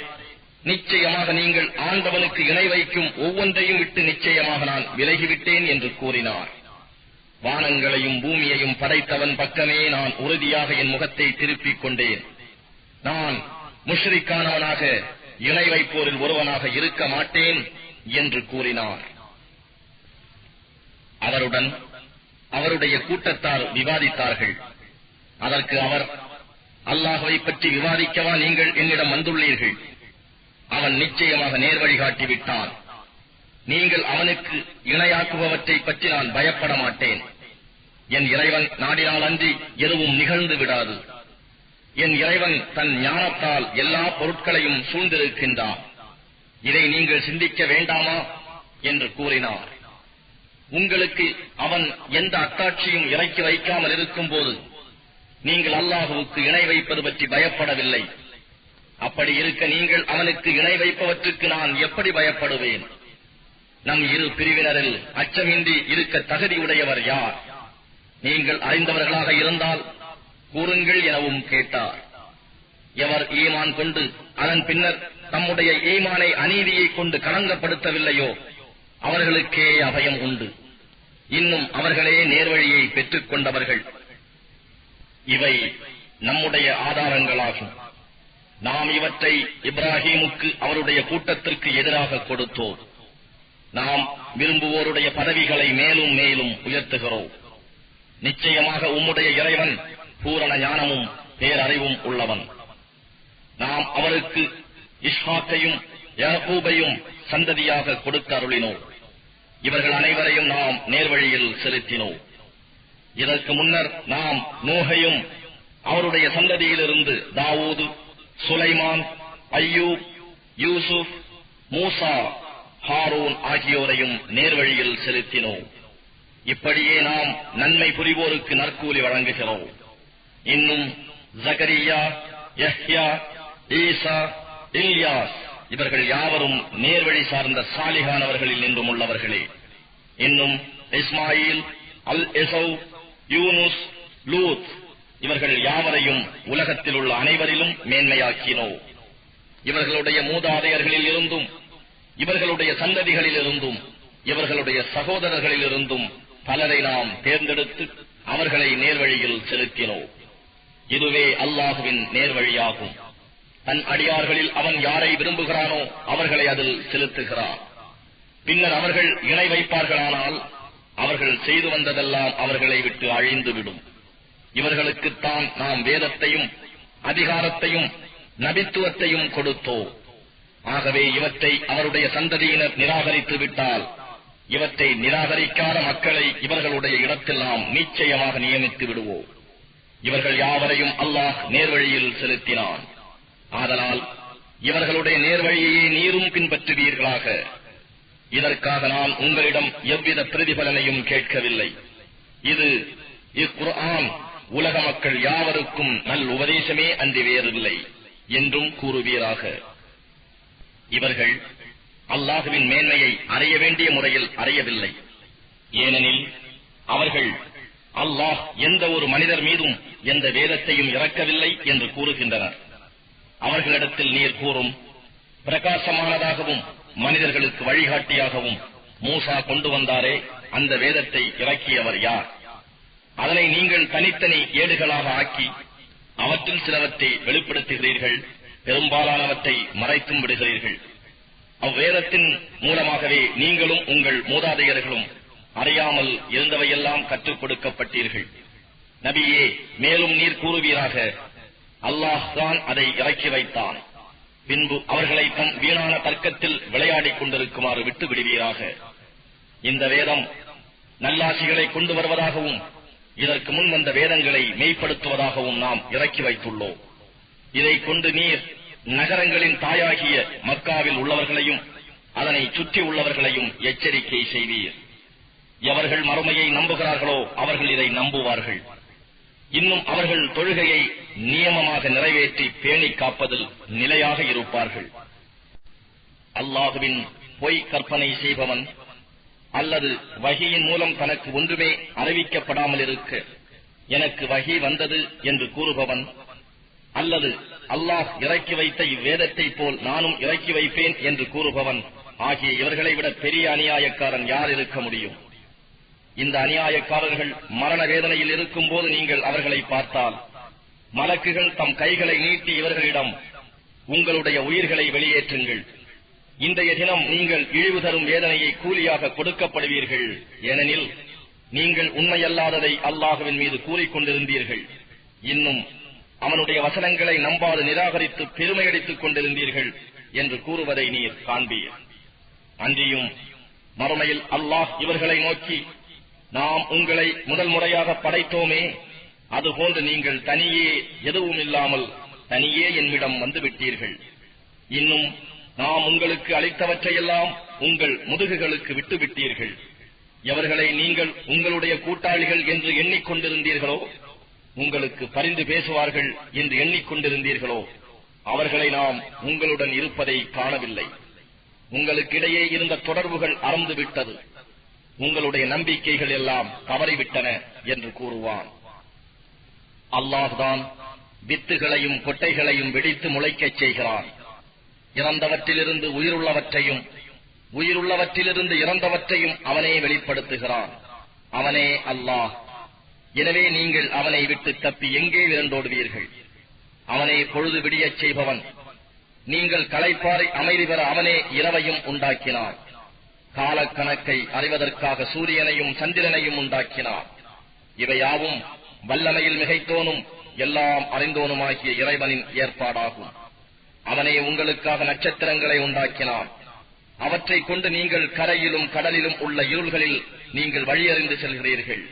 நிச்சயமாக நீங்கள் ஆண்டவனுக்கு இணை வைக்கும் ஒவ்வொன்றையும் விட்டு நிச்சயமாக நான் விலகிவிட்டேன் என்று கூறினார். வானங்களையும் பூமியையும் படைத்தவன் பக்கமே நான் உறுதியாக என் முகத்தை திருப்பிக் கொண்டேன். நான் முஷ்ரிக்கானவனாக இணை வைப்போரில் ஒருவனாக இருக்க மாட்டேன் என்று கூறினார். அவருடன் அவருடைய கூட்டத்தார் விவாதித்தார்கள். அதற்கு அவர், அல்லாஹ்வை பற்றி விவாதிக்கவா நீங்கள் என்னிடம் வந்துள்ளீர்கள்? அவன் நிச்சயமாக நேர்வழி காட்டிவிட்டான். நீங்கள் அவனுக்கு இணையாக்குபவற்றை பற்றி நான் பயப்பட மாட்டேன். என் இறைவன் நாடினால் அன்றி எதுவும் நிகழ்ந்து விடாது. என் இறைவன் தன் ஞானத்தால் எல்லா பொருட்களையும் சூழ்ந்திருக்கின்றான். இதை நீங்கள் சிந்திக்க வேண்டாமா என்று கூறினார். உங்களுக்கு அவன் எந்த அத்தாட்சியும் இறக்கி வைக்காமல் இருக்கும் போது நீங்கள் அல்லாஹுவுக்கு இணை வைப்பது பற்றி பயப்படவில்லை. அப்படி இருக்க நீங்கள் அவனுக்கு இணை வைப்பவற்றுக்கு நான் எப்படி பயப்படுவேன்? நம் இரு பிரிவினரில் அச்சமின்றி இருக்க தகுதியுடையவர் யார்? நீங்கள் அறிந்தவர்களாக இருந்தால் கூறுங்கள் எனவும் கேட்டார். எவர் ஈமான் கொண்டு அதன் பின்னர் தம்முடைய ஈமானை அநீதியை கொண்டு களங்கப்படுத்தவில்லையோ அவர்களுக்கே அபயம் உண்டு. இன்னும் அவர்களே நேர்வழியை பெற்றுக் கொண்டவர்கள். இவை நம்முடைய ஆதாரங்களாகும். நாம் இவற்றை இப்ராஹீமுக்கு அவருடைய கூட்டத்திற்கு எதிராக கொடுத்தோம். நாம் விரும்புவோருடைய பதவிகளை மேலும் மேலும் உயர்த்துகிறோம். நிச்சயமாக உம்முடைய இறைவன் பூரண ஞானமும் பேரறிவும் உள்ளவன். நாம் அவருக்கு இஸ்ஹாக்கையும் யாக்கூபையும் சந்ததியாக கொடுக்க அருளினோம். இவர்கள் அனைவரையும் நாம் நேர்வழியில் செலுத்தினோம். இதற்கு முன்னர் நாம் நூஹையும் அவருடைய சந்ததியிலிருந்து தாவூது, சுலைமான், அய்யூப், யூசுப், மூசா, ஹாரூன் ஆகியோரையும் நேர்வழியில் செலுத்தினோம். இப்படியே நாம் நன்மை புரிவோருக்கு நற்கூலி வழங்குகிறோம். இன்னும் ஜகரியா, யஹ்யா, ஈசா, இல்யாஸ் இவர்கள் யாவரும் நேர்வழி சார்ந்த சாலிகானவர்களில் நின்றும் உள்ளவர்களே. இன்னும் இஸ்மாயில், அல் எசௌ, யூனுஸ், லூத் இவர்கள் யாவரையும் உலகத்தில் உள்ள அனைவரிலும் மேன்மையாக்கினோ. இவர்களுடைய மூதாதையர்களில் இருந்தும் இவர்களுடைய சந்ததிகளில் இருந்தும் இவர்களுடைய சகோதரர்களில் இருந்தும் பலரை நாம் தேர்ந்தெடுத்து அவர்களை நேர்வழியில் செலுத்தினோம். இதுவே அல்லாஹுவின் நேர்வழியாகும். தன் அடியார்களில் அவன் யாரை விரும்புகிறானோ அவர்களை அதில் செலுத்துகிறான். பின்னர் அவர்கள் இணை வைப்பார்களானால் அவர்கள் செய்து வந்ததெல்லாம் அவர்களை விட்டு அழிந்துவிடும். இவர்களுக்குத்தான் நாம் வேதத்தையும் அதிகாரத்தையும் நபித்துவத்தையும் கொடுத்தோம். ஆகவே இவற்றை அவருடைய சந்ததியினர் நிராகரித்து விட்டால் இவற்றை நிராகரிக்காத மக்களை இவர்களுடைய இடத்தில் நாம் நிச்சயமாக நியமித்து விடுவோம். இவர்கள் யாவரையும் அல்லாஹ் நேர்வழியில் செலுத்தினான். ஆதலால் இவர்களுடைய நேர்வழியையே நீரும் பின்பற்றுவீர்களாக. இதற்காக நான் உங்களிடம் எவ்வித பிரதிபலனையும் கேட்கவில்லை. இது இக்குர்ஆன் உலக மக்கள் யாவருக்கும் நல் உபதேசமே அன்றி வேறில்லை என்றும் கூறுவீராக. இவர்கள் அல்லாஹுவின் மேன்மையை அறிய வேண்டிய முறையில் அறியவில்லை. ஏனெனில் அவர்கள் அல்லாஹ் எந்த ஒரு மனிதர் மீதும் எந்த வேதத்தையும் இறக்கவில்லை என்று கூறுகின்றனர். அவர்களிடத்தில் நீர் கூறும், பிரகாசமானதாகவும் மனிதர்களுக்கு வழிகாட்டியாகவும் மூசா கொண்டு வந்தாரே, அந்த வேதத்தை இறக்கியவர் யார்? அதனை நீங்கள் தனித்தனி ஏடுகளாக ஆக்கி அவற்றில் சிலவற்றை வெளிப்படுத்துகிறீர்கள், பெரும்பாலானவற்றை மறைத்தும் விடுகிறீர்கள். அவ்வேதத்தின் மூலமாகவே நீங்களும் உங்கள் மூதாதையர்களும் அறியாமல் இருந்தவையெல்லாம் கற்றுக் கொடுக்கப்பட்டீர்கள். நபியே, மேலும் நீர் கூறுவீராக, அல்லாஹ் தான் அதை இறக்கி வைத்தான். பின்பு அவர்களை தம் வீணான தர்க்கத்தில் விளையாடிக் கொண்டிருக்குமாறு விட்டு விடுவீராக. இந்த வேதம் நல்லாசிகளை கொண்டு வருவதாகவும் இதற்கு முன் வந்த வேதங்களை மெய்ப்படுத்துவதாகவும் நாம் இறக்கி வைத்துள்ளோம். இதை கொண்டு நீர் நகரங்களின் தாயாகிய மக்காவில் உள்ளவர்களையும் அதனை சுற்றி உள்ளவர்களையும் எச்சரிக்கை செய்வீர். எவர்கள் மறுமையை நம்புகிறார்களோ அவர்கள் இதை நம்புவார்கள். இன்னும் அவர்கள் தொழுகையை நியமமாக நிறைவேற்றி பேணி காப்பதில் நிலையாக இருப்பார்கள். அல்லாஹுவின் பொய் கற்பனை செய்பவன் அல்லது வஹியின் மூலம் தனக்கு ஒன்றுமே அறிவிக்கப்படாமல் இருக்க எனக்கு வஹி வந்தது என்று கூறுபவன், அல்லது அல்லாஹ் இறக்கி வைத்த இவ்வேதத்தை போல் நானும் இறக்கி வைப்பேன் என்று கூறுபவன் ஆகிய இவர்களை விட பெரிய அநியாயக்காரன் யார் இருக்க முடியும்? இந்த அநியாயக்காரர்கள் மரண வேதனையில் இருக்கும் போது நீங்கள் அவர்களை பார்த்தால் மலக்குகள் தம் கைகளை நீட்டி இவர்களிடம், உங்களுடைய உயிர்களை வெளியேற்றுங்கள், இன்றைய தினம் நீங்கள் இழிவு தரும் வேதனையை கூலியாக கொடுக்கப்படுவீர்கள், ஏனெனில் நீங்கள் உண்மையல்லாததை அல்லாஹுவின் மீது கூறிக்கொண்டிருந்தீர்கள். இன்னும் அவனுடைய வசனங்களை நம்பாது நிராகரித்து பெருமையடித்துக் கொண்டிருந்தீர்கள் என்று கூறுவதை நீர் காண்பீர். அன்றியும் மறுமையில் அல்லாஹ் இவர்களை நோக்கி, நாம் உங்களை முதல் முறையாக படைத்தோமே, அதுபோன்று நீங்கள் தனியே எதுவும் இல்லாமல் தனியே என்னிடம் வந்துவிட்டீர்கள். இன்னும் நாம் உங்களுக்கு அளித்தவற்றையெல்லாம் உங்கள் முதுகுகளுக்கு விட்டுவிட்டீர்கள். எவர்களை நீங்கள் உங்களுடைய கூட்டாளிகள் என்று எண்ணிக்கொண்டிருந்தீர்களோ, உங்களுக்கு பரிந்து பேசுவார்கள் என்று எண்ணிக்கொண்டிருந்தீர்களோ, அவர்களை நாம் உங்களுடன் இருப்பதை காணவில்லை. உங்களுக்கிடையே இருந்த தொடர்புகள் அறந்துவிட்டது. உங்களுடைய நம்பிக்கைகள் எல்லாம் தவறிவிட்டன என்று கூறுவான். அல்லாஹ்தான் வித்துகளையும் கொட்டைகளையும் வெடித்து முளைக்கச் செய்கிறான். இறந்தவற்றிலிருந்து உயிருள்ளவற்றையும் உயிருள்ளவற்றிலிருந்து இறந்தவற்றையும் அவனே வெளிப்படுத்துகிறான். அவனே அல்லாஹ். எனவே நீங்கள் அவனை விட்டு தப்பி எங்கே விரண்டோடுவீர்கள்? அவனே பொழுது விடியச் செய்பவன். நீங்கள் களைப்பாறை அமைதி பெற அவனே இரவையும் உண்டாக்கினார். காலக்கணக்கை அறிவதற்காக சூரியனையும் சந்திரனையும் உண்டாக்கினார். இவையாவும் வல்லமையில் மிகைத்தோனும் எல்லாம் அறிந்தோனுமாகிய இறைவனின் ஏற்பாடாகும். அவனே உங்களுக்காக நட்சத்திரங்களை உண்டாக்கினான். அவற்றை கொண்டு நீங்கள் கரையிலும் கடலிலும் உள்ள இருள்களில் நீங்கள் வழியறிந்து செல்கிறீர்கள்.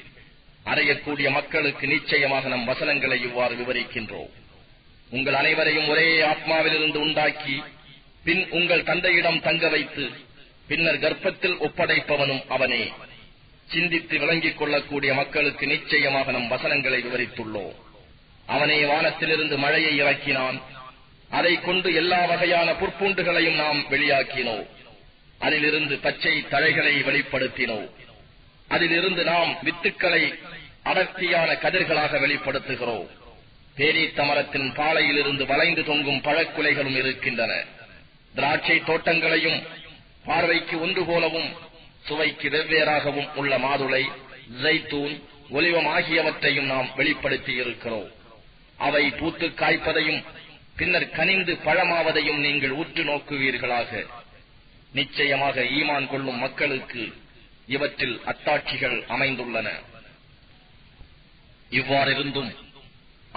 அறியக்கூடிய மக்களுக்கு நிச்சயமாக நம் வசனங்களை இவ்வாறு விவரிக்கின்றோம். உங்கள் அனைவரையும் ஒரே ஆத்மாவிலிருந்து உண்டாக்கி பின் உங்கள் தந்தையிடம் தங்க வைத்து பின்னர் கர்ப்பத்தில் ஒப்படைப்பவனும் அவனே. சிந்தித்து விளங்கிக் கொள்ளக்கூடிய மக்களுக்கு நிச்சயமாக நம் வசனங்களை விவரித்துள்ளோம். அவனே வானத்திலிருந்து மழையை இறக்கினான். அதை கொண்டு எல்லா வகையான புற்பூண்டுகளையும் நாம் வெளியாக்கினோம். அதிலிருந்து பச்சை தழைகளை வெளிப்படுத்தினோம். அதிலிருந்து நாம் வித்துக்களை அடர்த்தியான கதிர்களாக வெளிப்படுத்துகிறோம். பேரீத்த மரத்தின் பாலையிலிருந்து வளைந்து தொங்கும் பழக்குலைகளும் இருக்கின்றன. திராட்சை தோட்டங்களையும் பார்வைக்கு ஒன்று போலவும் சுவைக்கு வெவ்வேறாகவும் உள்ள மாதுளை, ஜைத்தூன், ஒலிவம் ஆகியவற்றையும் நாம் வெளிப்படுத்தி இருக்கிறோம். அவை பூத்து காய்ப்பதையும் பின்னர் கனிந்து பழமாவதையும் நீங்கள் உற்று நோக்குவீர்களாக. நிச்சயமாக ஈமான் கொள்ளும் மக்களுக்கு இவற்றில் அத்தாட்சிகள் அமைந்துள்ளன. இவ்வாறிருந்தும்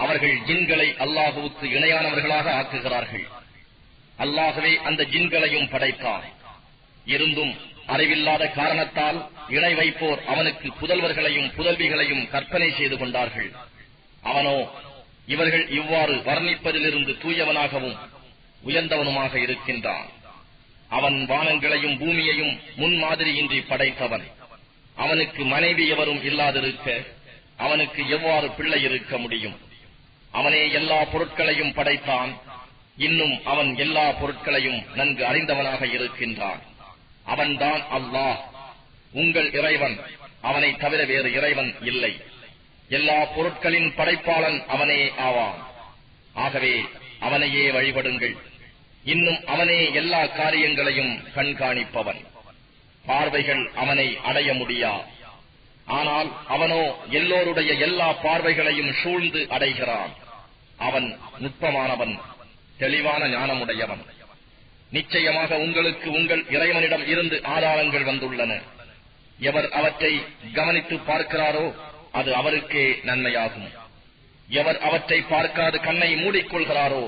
அவர்கள் ஜின்களை அல்லாஹுவுக்கு இணையானவர்களாக ஆக்குகிறார்கள். அல்லாஹுவே அந்த ஜின்களையும் படைத்தான். இருந்தும் அறிவில்லாத காரணத்தால் இணை வைப்போர் அவனுக்கு புதல்வர்களையும் புதல்விகளையும் கற்பனை செய்து கொண்டார்கள். அவனோ இவர்கள் இவ்வாறு வர்ணிப்பதிலிருந்து தூயவனாகவும் உயர்ந்தவனுமாக இருக்கின்றான். அவன் வானங்களையும் பூமியையும் முன்மாதிரியின்றி படைத்தவன். அவனுக்கு மனைவி எவரும் இல்லாதிருக்க அவனுக்கு எவ்வாறு பிள்ளை இருக்க முடியும்? அவனே எல்லா பொருட்களையும் படைத்தான். இன்னும் அவன் எல்லா பொருட்களையும் நன்கு அறிந்தவனாக இருக்கின்றான். அவன்தான் அல்லாஹ், உங்கள் இறைவன். அவனை தவிர வேறு இறைவன் இல்லை. எல்லா பொருட்களின் படைப்பாளன் அவனே ஆவான். ஆகவே அவனையே வழிபடுங்கள். இன்னும் அவனே எல்லா காரியங்களையும் கண்காணிப்பவன். பார்வைகள் அவனை அடைய முடியா. ஆனால் அவனோ எல்லோருடைய எல்லா பார்வைகளையும் சூழ்ந்து அடைகிறான். அவன் நுட்பமானவன், தெளிவான ஞானமுடையவன். நிச்சயமாக உங்களுக்கு உங்கள் இறைவனிடம் இருந்து ஆதாரங்கள் வந்துள்ளன. எவர் அவற்றை கவனித்து பார்க்கிறாரோ அது அவருக்கே நன்மையாகும். எவர் அவற்றை பார்க்காது கண்ணை மூடிக்கொள்கிறாரோ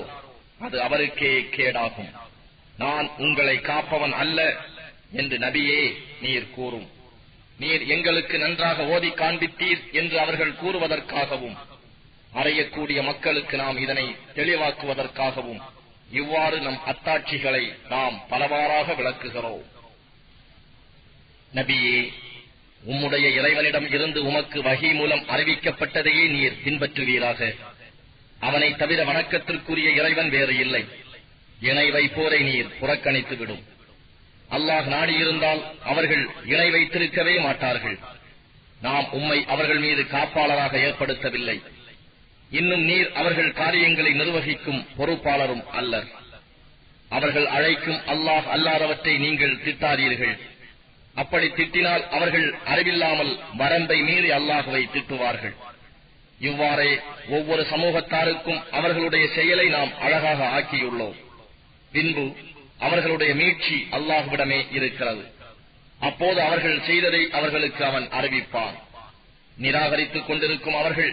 அது அவருக்கே கேடாகும். நான் உங்களை காப்பவன் அல்ல என்று நபியே நீர் கூறும். நீர் எங்களுக்கு நன்றாக ஓதி காண்பித்தீர் என்று அவர்கள் கூறுவதற்காகவும் அறியக்கூடிய மக்களுக்கு நாம் இதனை தெளிவாக்குவதற்காகவும் இவ்வாறு நம் அத்தாட்சிகளை நாம் பலவாறாக விளக்குகிறோம். நபியே, உம்முடைய இறைவனிடம் இருந்து உமக்கு வஹி மூலம் அறிவிக்கப்பட்டதையே நீர் பின்பற்றுவீராக. அவனை தவிர வணக்கத்திற்குரிய இறைவன் வேறு இல்லை. இணை வைப்போரை நீர் புறக்கணித்துவிடும். அல்லாஹ் நாடியிருந்தால் அவர்கள் இணை வைத்திருக்கவே மாட்டார்கள். நாம் உம்மை அவர்கள் மீது காப்பாளராக ஏற்படுத்தவில்லை. இன்னும் நீர் அவர்கள் காரியங்களை நிர்வகிக்கும் பொறுப்பாளரும் அல்லர். அவர்கள் அழைக்கும் அல்லாஹ் அல்லாதவற்றை நீங்கள் திட்டாதீர்கள். அப்படி திட்டினால் அவர்கள் அறிவில்லாமல் வரம்பை மீறி அல்லாஹுவை திட்டுவார்கள். இவ்வாறே ஒவ்வொரு சமூகத்தாருக்கும் அவர்களுடைய செயலை நாம் அழகாக ஆக்கியுள்ளோம். பின்பு அவர்களுடைய மீட்சி அல்லாஹ்விடமே இருக்கிறது. அப்போது அவர்கள் செய்ததை அவர்களுக்கு அவன் அறிவிப்பான். நிராகரித்துக் கொண்டிருக்கும் அவர்கள்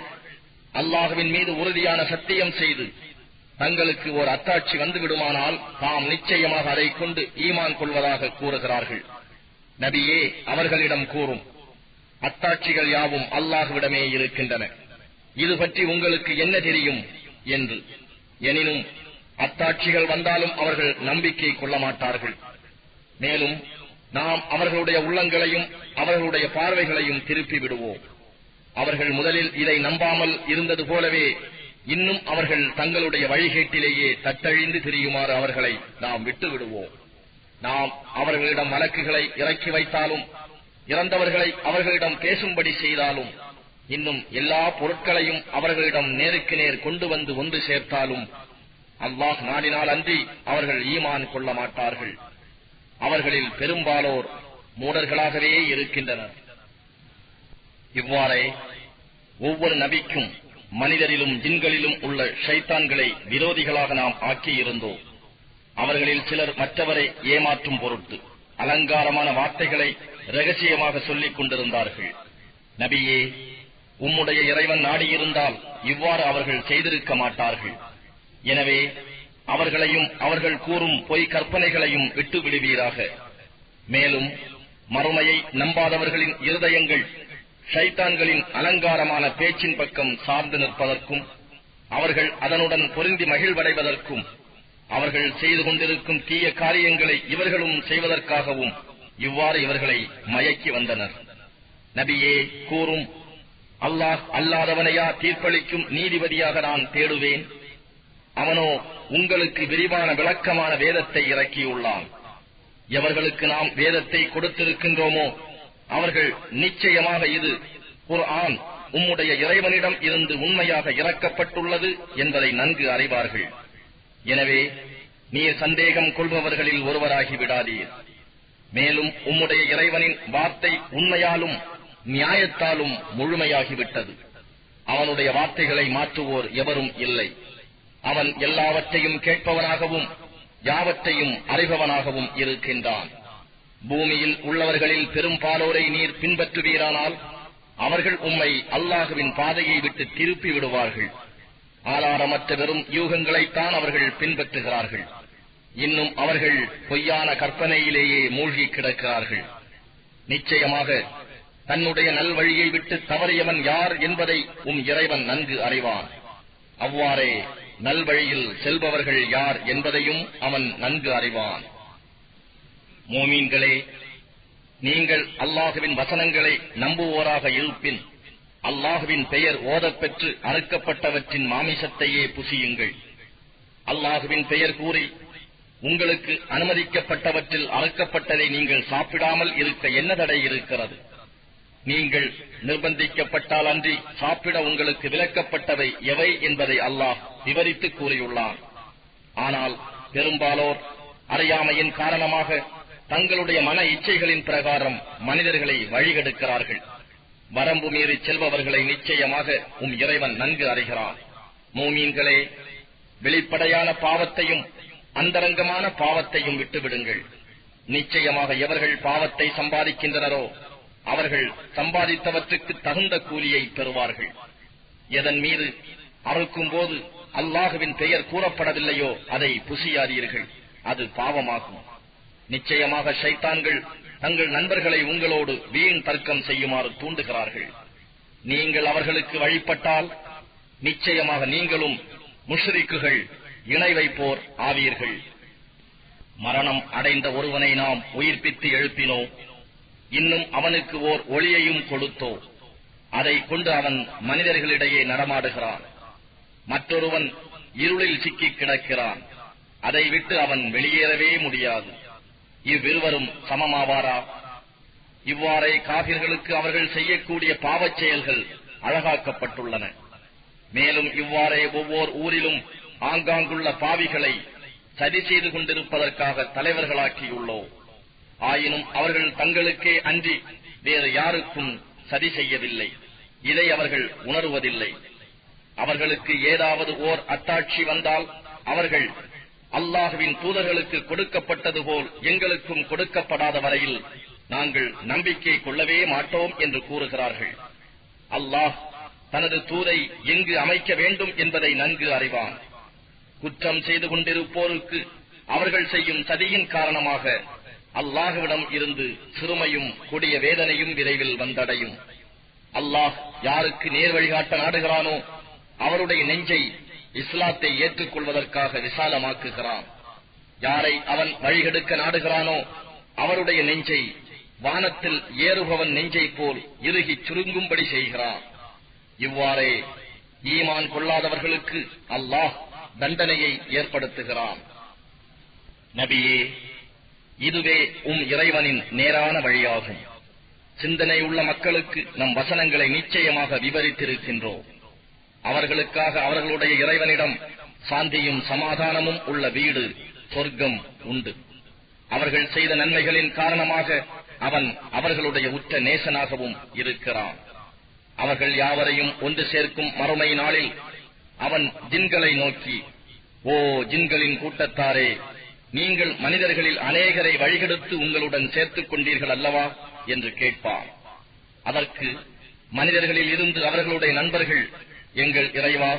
அல்லாஹ்வின் மீது உறுதியான சத்தியம் செய்து தங்களுக்கு ஒரு அத்தாட்சி வந்துவிடுமானால் தாம் நிச்சயமாக அதை கொண்டு ஈமான் கொள்வதாக கூறுகிறார்கள். நபியே, அவர்களிடம் கூறும், அத்தாட்சிகள் யாவும் அல்லாஹ்விடமே இருக்கின்றன. இது பற்றி உங்களுக்கு என்ன தெரியும் என்று. எனினும் அத்தாட்சிகள் வந்தாலும் அவர்கள் நம்பிக்கை கொள்ள மாட்டார்கள். மேலும் நாம் அவர்களுடைய உள்ளங்களையும் அவர்களுடைய பார்வைகளையும் திருப்பி விடுவோம். அவர்கள் முதலில் இதை நம்பாமல் இருந்தது போலவே இன்னும் அவர்கள் தங்களுடைய வழிகேட்டிலேயே தத்தழிந்து திரியுமாறு அவர்களை நாம் விட்டு விடுவோம். நாம் அவர்களிடம் வழக்குகளை இறக்கி வைத்தாலும், இறந்தவர்களை அவர்களிடம் பேசும்படி செய்தாலும், இன்னும் எல்லா பொருட்களையும் அவர்களிடம் நேருக்கு நேர் கொண்டு வந்து ஒன்று சேர்த்தாலும், அல்லாஹ் நாடினால் அன்றி அவர்கள் ஈமான் கொள்ள மாட்டார்கள். அவர்களில் பெரும்பாலோர் மூடர்களாகவே இருக்கின்றனர். இவ்வாறே ஒவ்வொரு நபிக்கும் மனிதரிலும் ஜின்களிலும் உள்ள ஷைத்தான்களை விரோதிகளாக நாம் ஆக்கியிருந்தோம். அவர்களில் சிலர் மற்றவரை ஏமாற்றும் பொருட்டு அலங்காரமான வார்த்தைகளை ரகசியமாக சொல்லிக் கொண்டிருந்தார்கள். நபியே, உம்முடைய இறைவன் நாடியிருந்தால் இவ்வாறு அவர்கள் செய்திருக்க மாட்டார்கள். எனவே அவர்களையும் அவர்கள் கூறும் பொய் கற்பனைகளையும் விட்டு விடுவீராக. மேலும் மறுமையை நம்பாதவர்களின் இருதயங்கள் ஷைத்தான்களின் அலங்காரமான பேச்சின் பக்கம் சார்ந்து நிற்பதற்கும், அவர்கள் அதனுடன் பொருந்தி மகிழ்வடைவதற்கும், அவர்கள் செய்து கொண்டிருக்கும் தீய காரியங்களை இவர்களும் செய்வதற்காகவும் இவ்வாறு இவர்களை மயக்கி வந்தனர். நபியே, கூறும், அல்லாஹ் அல்லாதவனையா தீர்ப்பளிக்கும் நீதிபதியாக நான் தேடுவேன்? அவனோ உங்களுக்கு விரிவான விளக்கமான வேதத்தை இறக்கியுள்ளான். எவர்களுக்கு நாம் வேதத்தை கொடுத்திருக்கின்றோமோ அவர்கள் நிச்சயமாக இது குர்ஆன் உம்முடைய இறைவனிடம் இருந்து உண்மையாக இறக்கப்பட்டுள்ளது என்பதை நன்கு அறிவார்கள். எனவே நீர் சந்தேகம் கொள்பவர்களில் ஒருவராகி விடாதீர். மேலும் உம்முடைய இறைவனின் வார்த்தை உண்மையாலும் நியாயத்தாலும் முழுமையாகிவிட்டது. அவனுடைய வார்த்தைகளை மாற்றுவோர் எவரும் இல்லை. அவன் எல்லாவற்றையும் கேட்பவனாகவும் யாவற்றையும் அறிபவனாகவும் இருக்கின்றான். பூமியில் உள்ளவர்களில் பெரும்பாலோரை நீர் பின்பற்றுவீரானால் அவர்கள் உம்மை அல்லாஹுவின் பாதையை விட்டு திருப்பி விடுவார்கள். ஆதாரமற்ற வெறும் யூகங்களைத்தான் அவர்கள் பின்பற்றுகிறார்கள். இன்னும் அவர்கள் பொய்யான கற்பனையிலேயே மூழ்கி கிடக்கிறார்கள். நிச்சயமாக தன்னுடைய நல்வழியை விட்டு தவறியவன் யார் என்பதை உம் இறைவன் நன்கு அறிவான். அவ்வாறே நல்வழியில் செல்பவர்கள் யார் என்பதையும் அவன் நன்கு அறிவான். மோமீன்களே, நீங்கள் அல்லாஹுவின் வசனங்களை நம்புவோராக இருப்பின் அல்லாஹுவின் பெயர் ஓதப்பெற்று அறுக்கப்பட்டவற்றின் மாமிசத்தையே புசியுங்கள். அல்லாஹுவின் பெயர் கூறி உங்களுக்கு அனுமதிக்கப்பட்டவற்றில் அறுக்கப்பட்டதை நீங்கள் சாப்பிடாமல் இருக்க என்ன தடை இருக்கிறது? நீங்கள் நிர்பந்திக்கப்பட்டால் அன்றி சாப்பிட உங்களுக்கு விலக்கப்பட்டவை எவை என்பதை அல்லாஹ் விவரித்து கூறியுள்ளான். ஆனால் பெரும்பாலோர் அறியாமையின் காரணமாக தங்களுடைய மன இச்சைகளின் பிரகாரம் மனிதர்களை வழிகெடுக்கிறார்கள். வரம்பு மீறி செல்பவர்களை நிச்சயமாக உம் இறைவன் நன்கு அறிகிறான். மூமீன்களே, வெளிப்படையான பாவத்தையும் அந்தரங்கமான பாவத்தையும் விட்டுவிடுங்கள். நிச்சயமாக எவர்கள் பாவத்தை சம்பாதிக்கின்றனரோ அவர்கள் சம்பாதித்தவற்றுக்கு தகுந்த கூலியை பெறுவார்கள். எதன் மீது அறுக்கும் போது அல்லாஹுவின் பெயர் கூறப்படவில்லையோ அதை புசியாதீர்கள், அது பாவமாகும். நிச்சயமாக ஷைத்தான்கள் தங்கள் நண்பர்களை உங்களோடு வீண் தர்க்கம் செய்யுமாறு தூண்டுகிறார்கள். நீங்கள் அவர்களுக்கு வழிபட்டால் நிச்சயமாக நீங்களும் முஷ்ரிக்குகள், இணை வைப்போர் ஆவீர்கள். மரணம் அடைந்த ஒருவனை நாம் உயிர்ப்பித்து எழுப்பினோ, இன்னும் அவனுக்கு ஓர் ஒளியையும் கொடுத்தோ, அதை கொண்டு அவன் மனிதர்களிடையே நடமாடுகிறான். மற்றொருவன் இருளில் சிக்கிக் கிடக்கிறான், அதை விட்டு அவன் வெளியேறவே முடியாது. இவ்விருவரும் சமமாவாரா? இவ்வாறே காபிர்களுக்கு அவர்கள் செய்யக்கூடிய பாவச் செயல்கள் அழகாக்கப்பட்டுள்ளன. மேலும் இவ்வாறே ஒவ்வொரு ஊரிலும் ஆங்காங்குள்ள பாவிகளை சதி செய்து கொண்டிருப்பதற்காக தலைவர்களாக்கியுள்ளோம். ஆயினும் அவர்கள் தங்களுக்கே அன்றி வேறு யாருக்கும் சதி செய்யவில்லை. இதை அவர்கள் உணர்வதில்லை. அவர்களுக்கு ஏதாவது ஓர் அத்தாட்சி வந்தால் அவர்கள் அல்லாஹுவின் தூதர்களுக்கு கொடுக்கப்பட்டது போல் எங்களுக்கும் கொடுக்கப்படாத வரையில் நாங்கள் நம்பிக்கை கொள்ளவே மாட்டோம் என்று கூறுகிறார்கள். அல்லாஹ் தனது தூதை எங்கு அமைக்க வேண்டும் என்பதை நன்கு அறிவான். குற்றம் செய்து கொண்டிருப்போருக்கு அவர்கள் செய்யும் சதியின் காரணமாக அல்லாஹுவிடம் இருந்து சிறுமையும் கொடிய வேதனையும் விரைவில் வந்தடையும். அல்லாஹ் யாருக்கு நேர் வழிகாட்ட நாடுகிறானோ அவருடைய நெஞ்சை இஸ்லாத்தை ஏற்றுக்கொள்வதற்காக விசாலமாக்குகிறான். யாரை அவன் வழிகெடுக்க நாடுகிறானோ அவருடைய நெஞ்சை வானத்தில் ஏறுபவன் நெஞ்சை போல் இறுகிச் சுருங்கும்படி செய்கிறான். இவ்வாறே ஈமான் கொள்ளாதவர்களுக்கு அல்லாஹ் தண்டனையை ஏற்படுத்துகிறான். நபியே, இதுவே இறைவனின் நேரான வழியாகும். சிந்தனை உள்ள மக்களுக்கு நம் வசனங்களை நிச்சயமாக விவரித்திருக்கின்றோம். அவர்களுக்காக அவர்களுடைய இறைவனிடம் சாந்தியும் சமாதானமும் உள்ள வீடு சொர்க்கம் உண்டு. அவர்கள் செய்த நன்மைகளின் காரணமாக அவன் அவர்களுடைய உற்ற நேசனாகவும் இருக்கிறான். அவர்கள் யாவரையும் ஒன்று சேர்க்கும் மறுமை நாளில் அவன் ஜின்களை நோக்கி, ஓ ஜின்களின் கூட்டத்தாரே, நீங்கள் மனிதர்களில் அநேகரை வழிகெடுத்து உங்களுடன் சேர்த்துக் கொண்டீர்கள் அல்லவா என்று கேட்பார். அதற்கு மனிதர்களில் இருந்து அவர்களுடைய நண்பர்கள், எங்கள் இறைவா,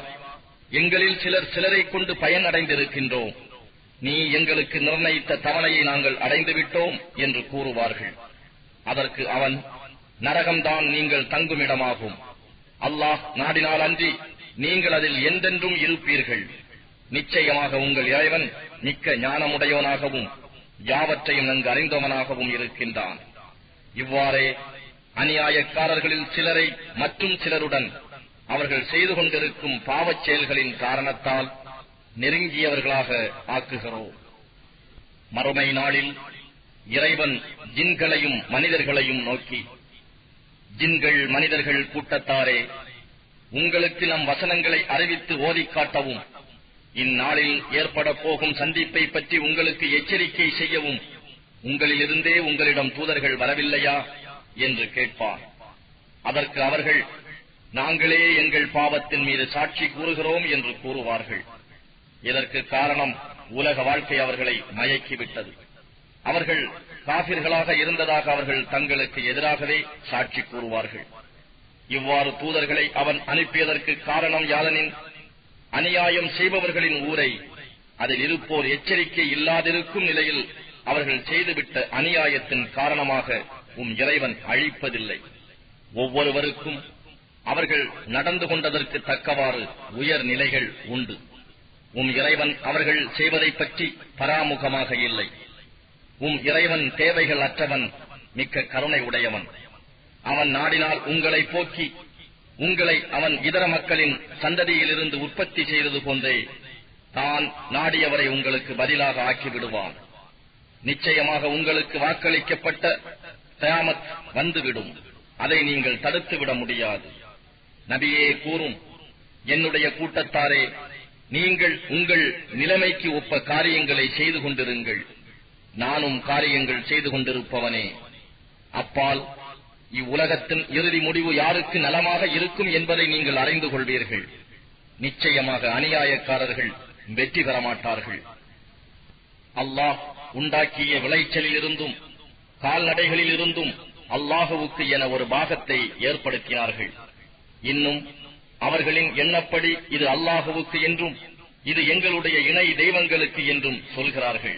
எங்களில் சிலரை கொண்டு பயன் அடைந்திருக்கின்றோம். நீ எங்களுக்கு நிர்ணயித்த தவணையை நாங்கள் அடைந்துவிட்டோம் என்று கூறுவார்கள். அதற்கு அவன், நரகம்தான் நீங்கள் தங்குமிடமாகும். அல்லாஹ் நாடினால் அன்றி நீங்கள் அதில் என்றென்றும் இருப்பீர்கள். நிச்சயமாக உங்கள் இறைவன் மிக்க ஞானமுடையவனாகவும் யாவற்றையும் நன்கு அறிந்தவனாகவும் இருக்கின்றான். இவ்வாறே அநியாயக்காரர்களில் சிலரை மற்றும் சிலருடன் அவர்கள் செய்து கொண்டிருக்கும் பாவச் செயல்களின் காரணத்தால் நெருங்கியவர்களாக ஆக்குகிறோம். மறுமை நாளில் இறைவன் ஜின்களையும் மனிதர்களையும் நோக்கி, ஜின்கள் மனிதர்கள் கூட்டத்தாரே, உங்களுக்கு நம் வசனங்களை அறிவித்து ஓதிக் காட்டவும், இந்நாளில் ஏற்பட போகும் சந்திப்பை பற்றி உங்களுக்கு எச்சரிக்கை செய்யவும் உங்களிலிருந்தே உங்களிடம் தூதர்கள் வரவில்லையா என்று கேட்பார். அதற்கு அவர்கள், நாங்களே எங்கள் பாவத்தின் மீது சாட்சி கூறுகிறோம் என்று கூறுவார்கள். இதற்கு காரணம் உலக வாழ்க்கை அவர்களை மயக்கிவிட்டது. அவர்கள் காபிர்களாக இருந்ததாக அவர்கள் தங்களுக்கு எதிராகவே சாட்சி கூறுவார்கள். இவ்வாறு தூதர்களை அவன் அனுப்பியதற்கு காரணம் யாதெனின், அநியாயம் செய்பவர்களின் ஊரை அதில் இருப்போர் எச்சரிக்கை இல்லாதிருக்கும் நிலையில் அவர்கள் செய்துவிட்ட அநியாயத்தின் காரணமாக இறைவன் அழிப்பதில்லை. ஒவ்வொருவருக்கும் அவர்கள் நடந்து கொண்டதற்கு தக்கவாறு உயர் நிலைகள் உண்டு. இறைவன் அவர்கள் செய்வதை பற்றி பராமுகமாக இல்லை. இறைவன் தேவைகள் அற்றவன், மிக்க கருணை உடையவன். அவன் நாடினால் உங்களை போக்கி உங்களை அவன் இதர மக்களின் சந்ததியிலிருந்து உற்பத்தி செய்தது போன்றே தான் நாடியவரை உங்களுக்கு பதிலாக ஆக்கிவிடுவான். நிச்சயமாக உங்களுக்கு வாக்களிக்கப்பட்ட கியாமத் வந்துவிடும். அதை நீங்கள் தடுத்துவிட முடியாது. நபியே கூறும், என்னுடைய கூட்டத்தாரே, நீங்கள் உங்கள் நிலைமைக்கு ஒப்ப காரியங்களை செய்து கொண்டிருங்கள். நானும் காரியங்கள் செய்து கொண்டிருப்பவனே. அப்பால் இவ்வுலகத்தின் இறுதி முடிவு யாருக்கு நலமாக இருக்கும் என்பதை நீங்கள் அறிந்து கொள்வீர்கள். நிச்சயமாக அநியாயக்காரர்கள் வெற்றி பெற மாட்டார்கள். அல்லாஹ் உண்டாக்கிய விளைச்சலில் இருந்தும் கால்நடைகளில் இருந்தும் அல்லாஹுவுக்கு என ஒரு பாகத்தை ஏற்படுத்தினார்கள். இன்னும் அவர்களின் எண்ணப்படி இது அல்லாஹுவுக்கு என்றும் இது எங்களுடைய இணை தெய்வங்களுக்கு என்றும் சொல்கிறார்கள்.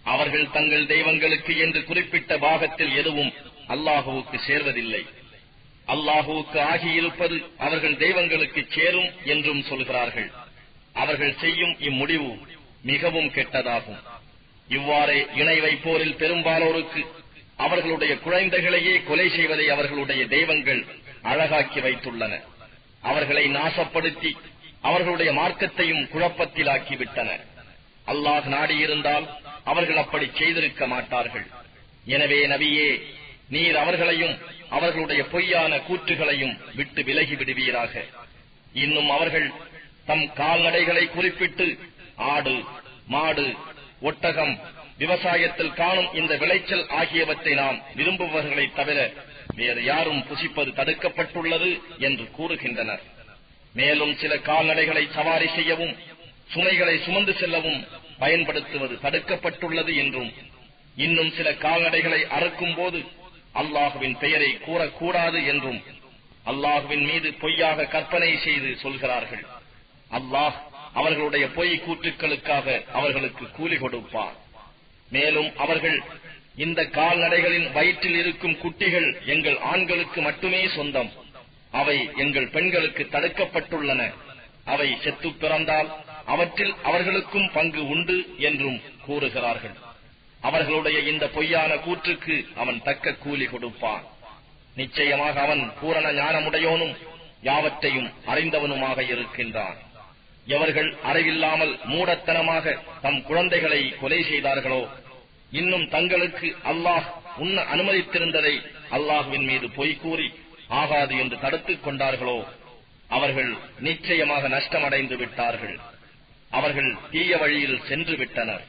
அவர்கள் தங்கள் தெய்வங்களுக்கு என்று குறிப்பிட்ட பாகத்தில் எதுவும் அல்லாஹுவுக்கு சேர்வதில்லை. அல்லாஹுவுக்கு ஆகியிருப்பது அவர்கள் தெய்வங்களுக்கு சேரும் என்றும் சொல்கிறார்கள். அவர்கள் செய்யும் இம்முடிவு மிகவும் கெட்டதாகும். இவ்வாறே இணை வைப்போரில் பெரும்பாலோருக்கு அவர்களுடைய குழந்தைகளையே கொலை செய்வதை அவர்களுடைய தெய்வங்கள் அழகாக்கி வைத்துள்ளன. அவர்களை நாசப்படுத்தி அவர்களுடைய மார்க்கத்தையும் குழப்பத்தில் ஆக்கிவிட்டன. அல்லாஹ் நாடியிருந்தால் அவர்கள் அப்படி செய்திருக்க மாட்டார்கள். எனவே நபியே, நீர் அவர்களையும் அவர்களுடைய பொய்யான கூற்றுகளையும் விட்டு விலகி விடுவீராக. இன்னும் அவர்கள் தம் கால்நடைகளை குறிப்பிட்டு ஆடு, மாடு, ஒட்டகம், விவசாயத்தில் காணும் இந்த விளைச்சல் ஆகியவற்றை நாம் விரும்புபவர்களை தவிர வேறு யாரும் புசிப்பது தடுக்கப்பட்டுள்ளது என்று கூறுகின்றனர். மேலும் சில கால்நடைகளை சவாரி செய்யவும் சுமைகளை சுமந்து செல்லவும் பயன்படுத்துவது தடுக்கப்பட்டுள்ளது என்றும், இன்னும் சில கால்நடைகளை அறுக்கும் போது அல்லாஹுவின் பெயரை கூறக்கூடாது என்றும் அல்லாஹுவின் மீது பொய்யாக கற்பனை செய்து சொல்கிறார்கள். அல்லாஹ் அவர்களுடைய பொய் கூற்றுக்களுக்காக அவர்களுக்கு கூலி கொடுப்பார். மேலும் அவர்கள், இந்த கால்நடைகளின் வயிற்றில் இருக்கும் குட்டிகள் எங்கள் ஆண்களுக்கு மட்டுமே சொந்தம், அவை எங்கள் பெண்களுக்கு தடுக்கப்பட்டுள்ளன, அவை செத்து பிறந்தால் அவற்றில் அவர்களுக்கும் பங்கு உண்டு என்றும் கூறுகிறார்கள். அவர்களுடைய இந்த பொய்யான கூற்றுக்கு அவன் தக்க கூலி கொடுப்பான். நிச்சயமாக அவன் பூரண ஞானமுடையோனும் யாவற்றையும் அறிந்தவனுமாக இருக்கின்றான். எவர்கள் அறிவில்லாமல் மூடத்தனமாக தம் குழந்தைகளை கொலை செய்தார்களோ, இன்னும் தங்களுக்கு அல்லாஹ் உண்ண அனுமதித்திருந்ததை அல்லாஹ்வின் மீது பொய் கூறி ஆகாது என்று தடுத்துக் கொண்டார்களோ, அவர்கள் நிச்சயமாக நஷ்டமடைந்து விட்டார்கள். அவர்கள் தீய வழியில் சென்று விட்டனர்,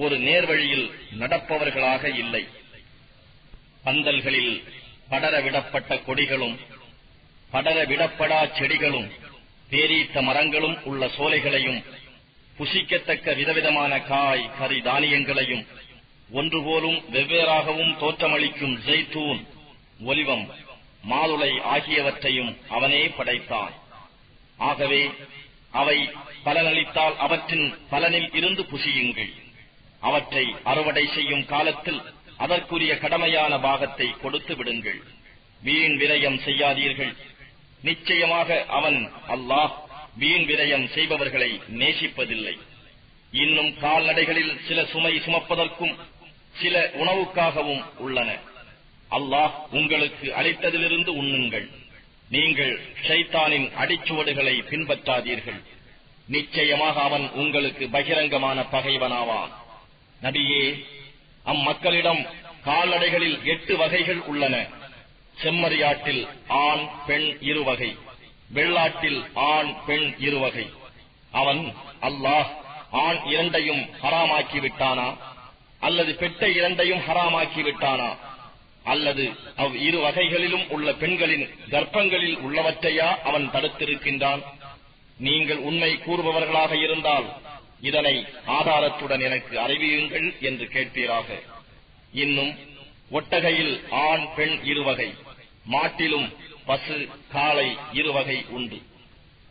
ஒரு நேர்வழியில் நடப்பவர்களாக இல்லை. பந்தல்களில் படரவிடப்பட்ட கொடிகளும் படரவிடப்படா செடிகளும் பேரீத்த மரங்களும் உள்ள சோலைகளையும் புசிக்கத்தக்க விதவிதமான காய் கறி தானியங்களையும் ஒன்றுபோலும் வெவ்வேறாகவும் தோற்றமளிக்கும் ஜெய்தூன், ஒலிவம், மாதுளை ஆகியவற்றையும் அவனே படைத்தான். ஆகவே அவை பலனளித்தால் அவற்றின் பலனில் இருந்து புசியுங்கள். அவற்றை அறுவடை செய்யும் காலத்தில் அதற்குரிய கடமையான பாகத்தை கொடுத்து விடுங்கள். வீண் விரயம் செய்யாதீர்கள். நிச்சயமாக அவன் அல்லாஹ் வீண் விரயம் செய்பவர்களை நேசிப்பதில்லை. இன்னும் கால்நடைகளில் சில சுமை சுமப்பதற்கும் சில உணவுக்காகவும் உள்ளன. அல்லாஹ் உங்களுக்கு அளித்ததிலிருந்து உண்ணுங்கள். நீங்கள் ஷைத்தானின் அடிச்சுவடுகளை பின்பற்றாதீர்கள். நிச்சயமாக அவன் உங்களுக்கு பகிரங்கமான பகைவனாவான். நபியே, அம்மக்களிடம் கால்நடைகளில் 8 வகைகள் உள்ளன. செம்மறியாட்டில் ஆண் பெண் 2 வகை, வெள்ளாட்டில் ஆண் பெண் 2 வகை. அவன் அல்லாஹ் ஆண் 2ஐயும் ஹராமாக்கி விட்டானா, அல்லது பெட்டை 2ஐயும் ஹராமாக்கி விட்டானா, அல்லது அவ் 2 வகைகளிலும் உள்ள பெண்களின் கர்ப்பங்களில் உள்ளவற்றையா அவன் தடுத்திருக்கின்றான்? நீங்கள் உண்மை கூறுபவர்களாக இருந்தால் இதனை ஆதாரத்துடன் எனக்கு அறிவியுங்கள் என்று கேட்பீராக. இன்னும் ஒட்டகையில் ஆண் பெண் 2 வகை, மாட்டிலும் பசு காளை 2 வகை உண்டு.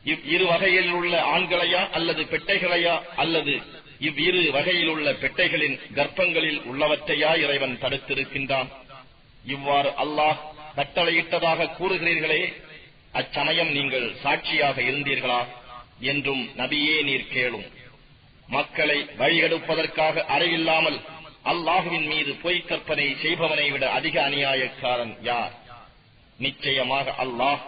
இவ்2 வகையில் உள்ள ஆண்களையா அல்லது பெட்டைகளையா, அல்லது இவ்2 வகையில் உள்ள பெட்டைகளின் கர்ப்பங்களில் உள்ளவற்றையா இறைவன் தடுத்திருக்கின்றான்? இவ்வாறு அல்லாஹ் கட்டளையிட்டதாக கூறுகிறீர்களே, அச்சமயம் நீங்கள் சாட்சியாக இருந்தீர்களா என்றும் நபியே நீர் கேளும். மக்களை வழிகெடுப்பதற்காக அறிவில்லாமல் அல்லாஹுவின் மீது பொய் கற்பனை செய்பவனை விட அதிக அநியாயக்காரன் யார்? நிச்சயமாக அல்லாஹ்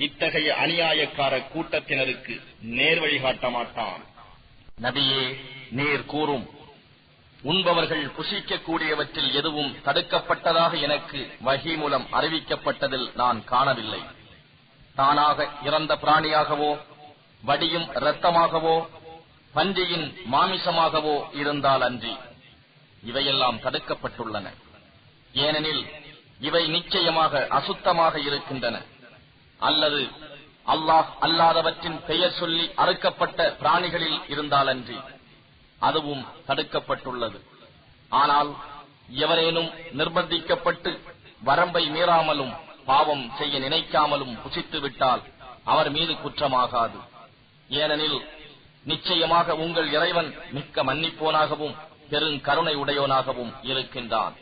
இத்தகைய அநியாயக்கார கூட்டத்தினருக்கு நேர்வழி காட்ட மாட்டான். நபியே, நீர் கூறும், உண்பவர்கள் புசிக்கக்கூடியவற்றில் எதுவும் தடுக்கப்பட்டதாக எனக்கு வஹி மூலம் அறிவிக்கப்பட்டதில் நான் காணவில்லை. தானாக இறந்த பிராணியாகவோ, வடியும் இரத்தமாகவோ, பன்றியின் மாமிசமாகவோ இருந்தால் அன்றி இவையெல்லாம் தடுக்கப்பட்டுள்ளன. ஏனெனில் இவை நிச்சயமாக அசுத்தமாக இருக்கின்றன. அல்லது அல்லாஹ் அல்லாதவற்றின் பெயர் சொல்லி அறுக்கப்பட்ட பிராணிகளில் இருந்தாலன்றி அதுவும் தடுக்கப்பட்டுள்ளது. ஆனால் எவரேனும் நிர்பந்திக்கப்பட்டு வரம்பை மீறாமலும் பாவம் செய்ய நினைக்காமலும் புசித்துவிட்டால் அவர் மீது குற்றமாகாது. ஏனெனில் நிச்சயமாக உங்கள் இறைவன் மிக்க மன்னிப்போனாகவும் பெருங்கருணை உடையோனாகவும் இருக்கின்றான்.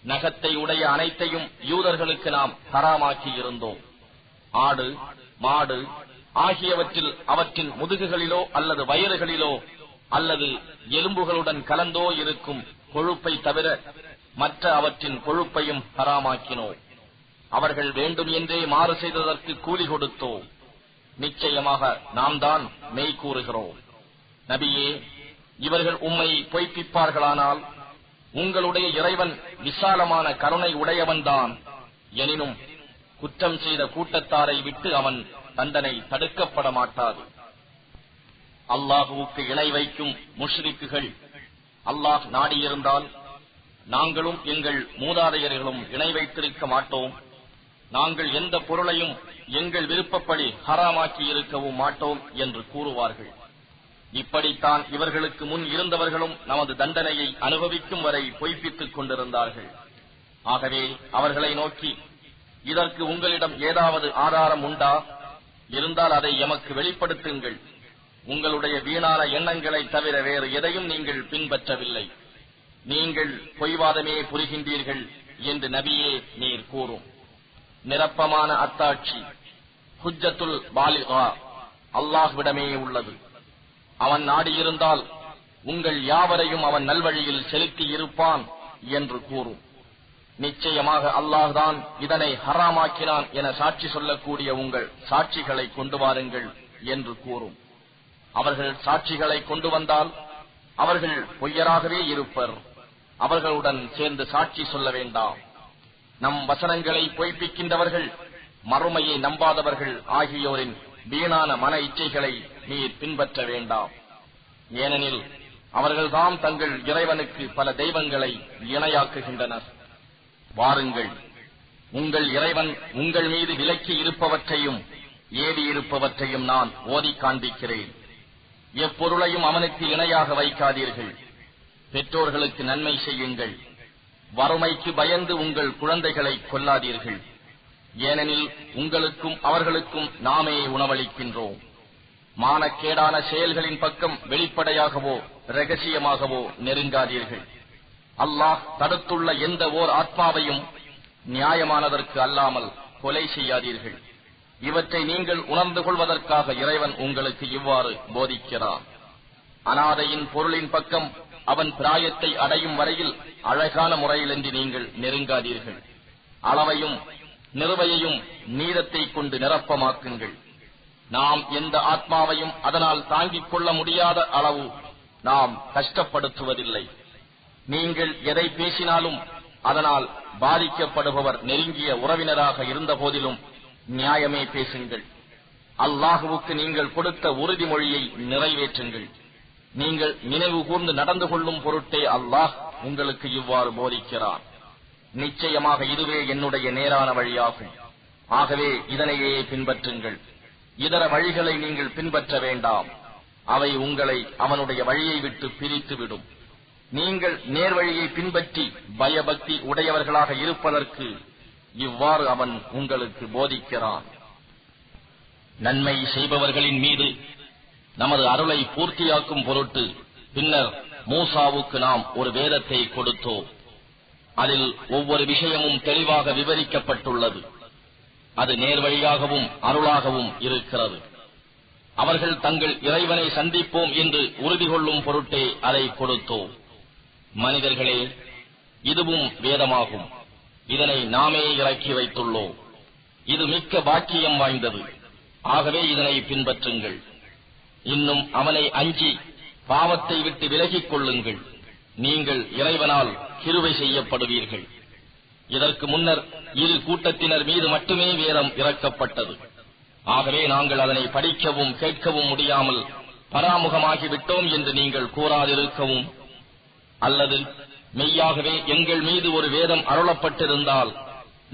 நகத்தை உடைய அனைத்தையும் யூதர்களுக்கு நாம் ஹராமாக்கி இருந்தோம். ஆடு, மாடு ஆகியவற்றில் அவற்றின் முதுகுகளிலோ அல்லது வயிறுகளிலோ அல்லது எலும்புகளுடன் கலந்தோ இருக்கும் கொழுப்பை தவிர மற்ற அவற்றின் கொழுப்பையும் ஹராமாக்கினோம். அவர்கள் வேண்டும் என்றே மாறு செய்ததற்கு கூலி கொடுத்தோம். நிச்சயமாக நாம் தான் மெய் கூறுகிறோம். நபியே, இவர்கள் உம்மை பொய்ப்பிப்பார்களானால் உங்களுடைய இறைவன் விசாலமான கருணை உடையவன்தான். எனினும் குற்றம் செய்த கூட்டத்தாரை விட்டு அவன் தண்டனை தடுக்கப்பட மாட்டாது. அல்லாஹுவுக்கு இணை வைக்கும் முஷ்ரிக்குகள் அல்லாஹ் நாடியிருந்தால் நாங்களும் எங்கள் மூதாதையர்களும் இணை வைத்திருக்க மாட்டோம். நாங்கள் எந்த பொருளையும் எங்கள் விருப்பப்படி ஹராமாக்கி இருக்கவும் மாட்டோம் என்று கூறுவார்கள். இப்படித்தான் இவர்களுக்கு முன் இருந்தவர்களும் நமது தண்டனையை அனுபவிக்கும் வரை பொய்ப்பித்துக் கொண்டிருந்தார்கள். ஆகவே அவர்களை நோக்கி, இதற்கு உங்களிடம் ஏதாவது ஆதாரம் உண்டா? இருந்தால் அதை எமக்கு வெளிப்படுத்துங்கள். உங்களுடைய வீணான எண்ணங்களை தவிர வேறு எதையும் நீங்கள் பின்பற்றவில்லை. நீங்கள் பொய்வாதமே புரிகின்றீர்கள் என்று நபியே நீர் கூறும். நிரப்பமான அத்தாட்சி ஹுஜ்ஜத்துல் பாலிகா அல்லாஹ்விடமே உள்ளது. அவன் நாடியிருந்தால் உங்கள் யாவரையும் அவன் நல்வழியில் செலுத்தி இருப்பான் என்று கூறும். நிச்சயமாக அல்லாஹ்தான் இதனை ஹராமாக்கினான் என சாட்சி சொல்லக்கூடிய உங்கள் சாட்சிகளை கொண்டு வாருங்கள் என்று கூறும். அவர்கள் சாட்சிகளை கொண்டு வந்தால் அவர்கள் பொய்யராகவே இருப்பர். அவர்களுடன் சேர்ந்து சாட்சி சொல்ல வேண்டாம். நம் வசனங்களை பொய்ப்பிக்கின்றவர்கள், மறுமையை நம்பாதவர்கள் ஆகியோரின் வீணான மன இச்சைகளை நீர் பின்பற்ற வேண்டாம். ஏனெனில் அவர்கள்தாம் தங்கள் இறைவனுக்கு பல தெய்வங்களை இணையாக்குகின்றனர். வாருங்கள், உங்கள் இறைவன் உங்கள் மீது விலக்கி இருப்பவற்றையும் ஏவி இருப்பவற்றையும் நான் ஓதி காண்பிக்கிறேன். எப்பொருளையும் அவனுக்கு இணையாக வைக்காதீர்கள். பெற்றோர்களுக்கு நன்மை செய்யுங்கள். வறுமைக்கு பயந்து உங்கள் குழந்தைகளை கொல்லாதீர்கள். ஏனெனில் உங்களுக்கும் அவர்களுக்கும் நாமே உணவளிக்கின்றோம். மானக்கேடான செயல்களின் பக்கம் வெளிப்படையாகவோ இரகசியமாகவோ நெருங்காதீர்கள். அல்லாஹ் தடுத்துள்ள எந்த ஓர் ஆத்மாவையும் நியாயமானதற்கு அல்லாமல் கொலை செய்யாதீர்கள். இவற்றை நீங்கள் உணர்ந்து கொள்வதற்காக இறைவன் உங்களுக்கு இவ்வாறு போதிக்கிறார். அனாதையின் பொருளின் பக்கம் அவன் பிராயத்தை அடையும் வரையில் அழகான முறையிலின்றி நீங்கள் நெருங்காதீர்கள். அளவையும் நிறுவையையும் நீதத்தை கொண்டு நிரப்பமாக்குங்கள். நாம் எந்த ஆத்மாவையும் அதனால் தாங்கிக் கொள்ள முடியாத அளவு நாம் கஷ்டப்படுத்துவதில்லை. நீங்கள் எதை பேசினாலும் அதனால் பாதிக்கப்படுபவர் நெருங்கிய உறவினராக இருந்த போதிலும் நியாயமே பேசுங்கள். அல்லாஹுவுக்கு நீங்கள் கொடுத்த உறுதிமொழியை நிறைவேற்றுங்கள். நீங்கள் நினைவு கூர்ந்து நடந்து கொள்ளும் பொருட்டே அல்லாஹ் உங்களுக்கு இவ்வாறு போதிக்கிறார். நிச்சயமாக இதுவே என்னுடைய நேரான வழியாகும். ஆகவே இதனையே பின்பற்றுங்கள். இதர வழிகளை நீங்கள் பின்பற்ற வேண்டாம். அவை உங்களை அவனுடைய வழியை விட்டு பிரித்துவிடும். நீங்கள் நேர்வழியை பின்பற்றி பயபக்தி உடையவர்களாக இருப்பதற்கு இவ்வாறு அவன் உங்களுக்கு போதிக்கிறான். நன்மை செய்பவர்களின் மீது நமது அருளை பூர்த்தியாக்கும் பொருட்டு பின்னர் மூசாவுக்கு நாம் ஒரு வேதத்தை கொடுத்தோம். அதில் ஒவ்வொரு விஷயமும் தெளிவாக விவரிக்கப்பட்டுள்ளது. அது நேர்வழியாகவும் அருளாகவும் இருக்கிறது. அவர்கள் தங்கள் இறைவனை சந்திப்போம் என்று உறுதி கொள்ளும் பொருட்டே அதை கொடுத்தோம். மனிதர்களே, இதுவும் வேதமாகும். இதனை நாமே இறக்கி வைத்துள்ளோம். இது மிக்க பாக்கியம் வாய்ந்தது. ஆகவே இதனை பின்பற்றுங்கள். இன்னும் அவனை அஞ்சி பாவத்தை விட்டு விலகிக் கொள்ளுங்கள். நீங்கள் இறைவனால் கிருபை செய்யப்படுவீர்கள். இதற்கு முன்னர் இரு கூட்டத்தினர் மீது மட்டுமே வேதம் இறக்கப்பட்டது. ஆகவே நாங்கள் அதனை படிக்கவும் கேட்கவும் முடியாமல் பராமுகமாகிவிட்டோம் என்று நீங்கள் கூறாதிருக்கவும், அல்லது மெய்யாகவே எங்கள் மீது ஒரு வேதம் அருளப்பட்டிருந்தால்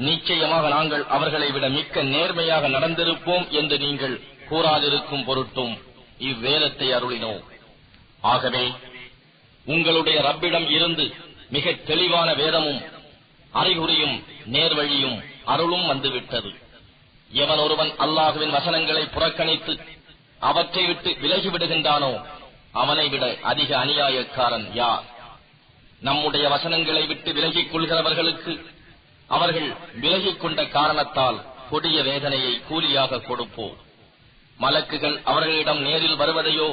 நிச்சயமாக நாங்கள் அவர்களை விட மிக்க நேர்மையாக நடந்திருப்போம் என்று நீங்கள் கூறாதிருக்கும் பொருட்டும் இவ்வேதத்தை அருளினோம். ஆகவே உங்களுடைய ரப்பிடம் இருந்து மிக தெளிவான வேதமும் அறிகுறியும் நேர்வழியும் அருளும் வந்துவிட்டது. எவன் ஒருவன் அல்லாஹுவின் வசனங்களை புறக்கணித்து அவற்றை விட்டு விலகிவிடுகின்றானோ அவனை விட அதிக அநியாயக்காரன் யார்? நம்முடைய வசனங்களை விட்டு விலகிக் கொள்கிறவர்களுக்கு அவர்கள் விலகிக் கொண்ட காரணத்தால் கொடிய வேதனையை கூலியாக கொடுப்போம். மலக்குகள் அவர்களிடம் நேரில் வருவதையோ,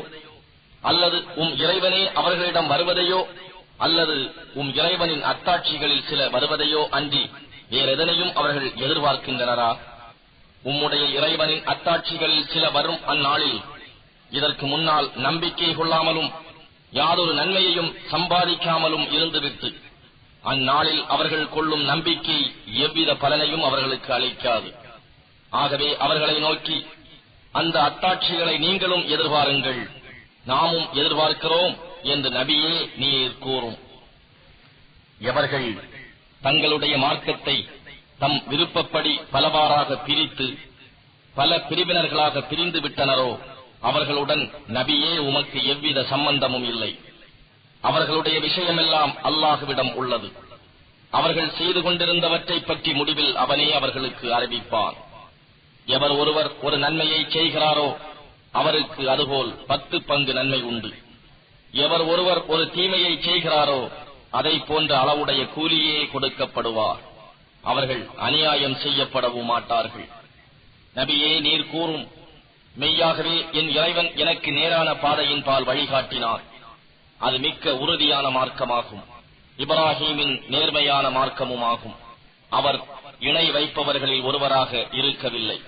அல்லது இறைவனே அவர்களிடம் வருவதையோ, அல்லது இறைவனின் அத்தாட்சிகளில் சில வருவதையோ அன்றி வேறெதனையும் அவர்கள் எதிர்பார்க்கின்றனரா? உம்முடைய இறைவனின் அத்தாட்சிகளில் சில வரும் அந்நாளில் இதற்கு முன்னால் நம்பிக்கை கொள்ளாமலும் யாதொரு நன்மையையும் சம்பாதிக்காமலும் இருந்துவிட்டு அந்நாளில் அவர்கள் கொள்ளும் நம்பிக்கை எவ்வித பலனையும் அவர்களுக்கு அளிக்காது. ஆகவே அவர்களை நோக்கி, அந்த அத்தாட்சிகளை நீங்களும் எதிர்பாருங்கள், நாமும் எதிர்பார்க்கிறோம் என்று நபியே நீர் கூறும். எவர்கள் தங்களுடைய மார்க்கத்தை தம் விருப்பப்படி பலவாறாக பிரித்து பல பிரிவினர்களாக பிரிந்து விட்டனரோ அவர்களுடன் நபியே உமக்கு எவ்வித சம்பந்தமும் இல்லை. அவர்களுடைய விஷயமெல்லாம் அல்லாஹுவிடம் உள்ளது. அவர்கள் செய்து கொண்டிருந்தவற்றை பற்றி முடிவில் அவனே அவர்களுக்கு அறிவிப்பான். எவர் ஒருவர் ஒரு நன்மையை செய்கிறாரோ அவருக்கு அதுபோல் 10 பங்கு நன்மை உண்டு. எவர் ஒருவர் ஒரு தீமையை செய்கிறாரோ அதை போன்ற அளவுடைய கூலியே கொடுக்கப்படுவார். அவர்கள் அநியாயம் செய்யப்படவும் மாட்டார்கள். நபியே நீர் கூறும், மெய்யாகவே என் இறைவன் எனக்கு நேரான பாதையின் பால் வழிகாட்டினார். அது மிக்க உறுதியான மார்க்கமாகும். இப்ராஹீமின் நேர்மையான மார்க்கமுமாகும். அவர் இணை வைப்பவர்களில் ஒருவராக இருக்கவில்லை.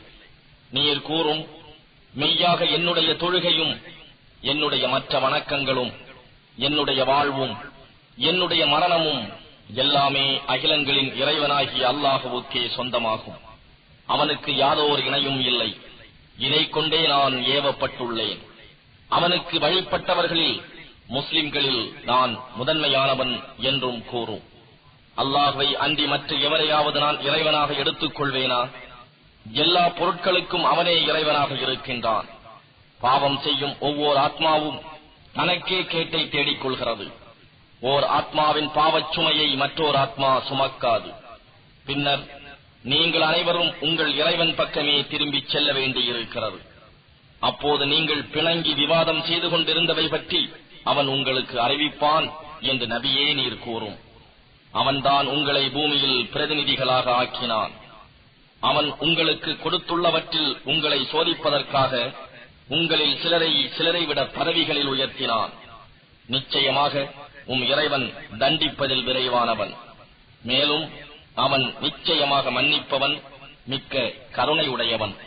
நீர் கூறும், மெய்யாக என்னுடைய தொழுகையும் என்னுடைய மற்ற வணக்கங்களும் என்னுடைய வாழ்வும் என்னுடைய மரணமும் எல்லாமே அகிலங்களின் இறைவனாகிய அல்லாஹுவுக்கே சொந்தமாகும். அவனுக்கு யாதோர் இணையும் இல்லை. இதைக் கொண்டே நான் ஏவப்பட்டுள்ளேன். அவனுக்கு வழிபட்டவர்களில் முஸ்லிம்களில் நான் முதன்மையானவன் என்றும் கூறும். அல்லாஹ்வை அன்றி மற்ற எவரையாவது நான் இறைவனாக எடுத்துக் கொள்வேனா? எல்லா பொருட்களுக்கும் அவனே இறைவனாக இருக்கின்றான். பாவம் செய்யும் ஒவ்வொரு ஆத்மாவும் தனக்கே கேட்டை தேடிக் கொள்கிறது. ஓர் ஆத்மாவின் பாவச் சுமையை மற்றோர் ஆத்மா சுமக்காது. பின்னர் நீங்கள் அனைவரும் உங்கள் இறைவன் பக்கமே திரும்பிச் செல்ல வேண்டியிருக்கிறது. அப்போது நீங்கள் பிணங்கி விவாதம் செய்து கொண்டிருந்தவை பற்றி அவன் உங்களுக்கு அறிவிப்பான் என்று நபியே நீர் கூறும். அவன்தான் உங்களை பூமியில் பிரதிநிதிகளாக ஆக்கினான். அவன் உங்களுக்கு கொடுத்துள்ளவற்றில் உங்களை சோதிப்பதற்காக உங்களில் சிலரை விட பதவிகளில் உயர்த்தினான். நிச்சயமாக இறைவன் தண்டிப்பதில் விரைவானவன். மேலும் அவன் நிச்சயமாக மன்னிப்பவன், மிக்க கருணை உடையவன்.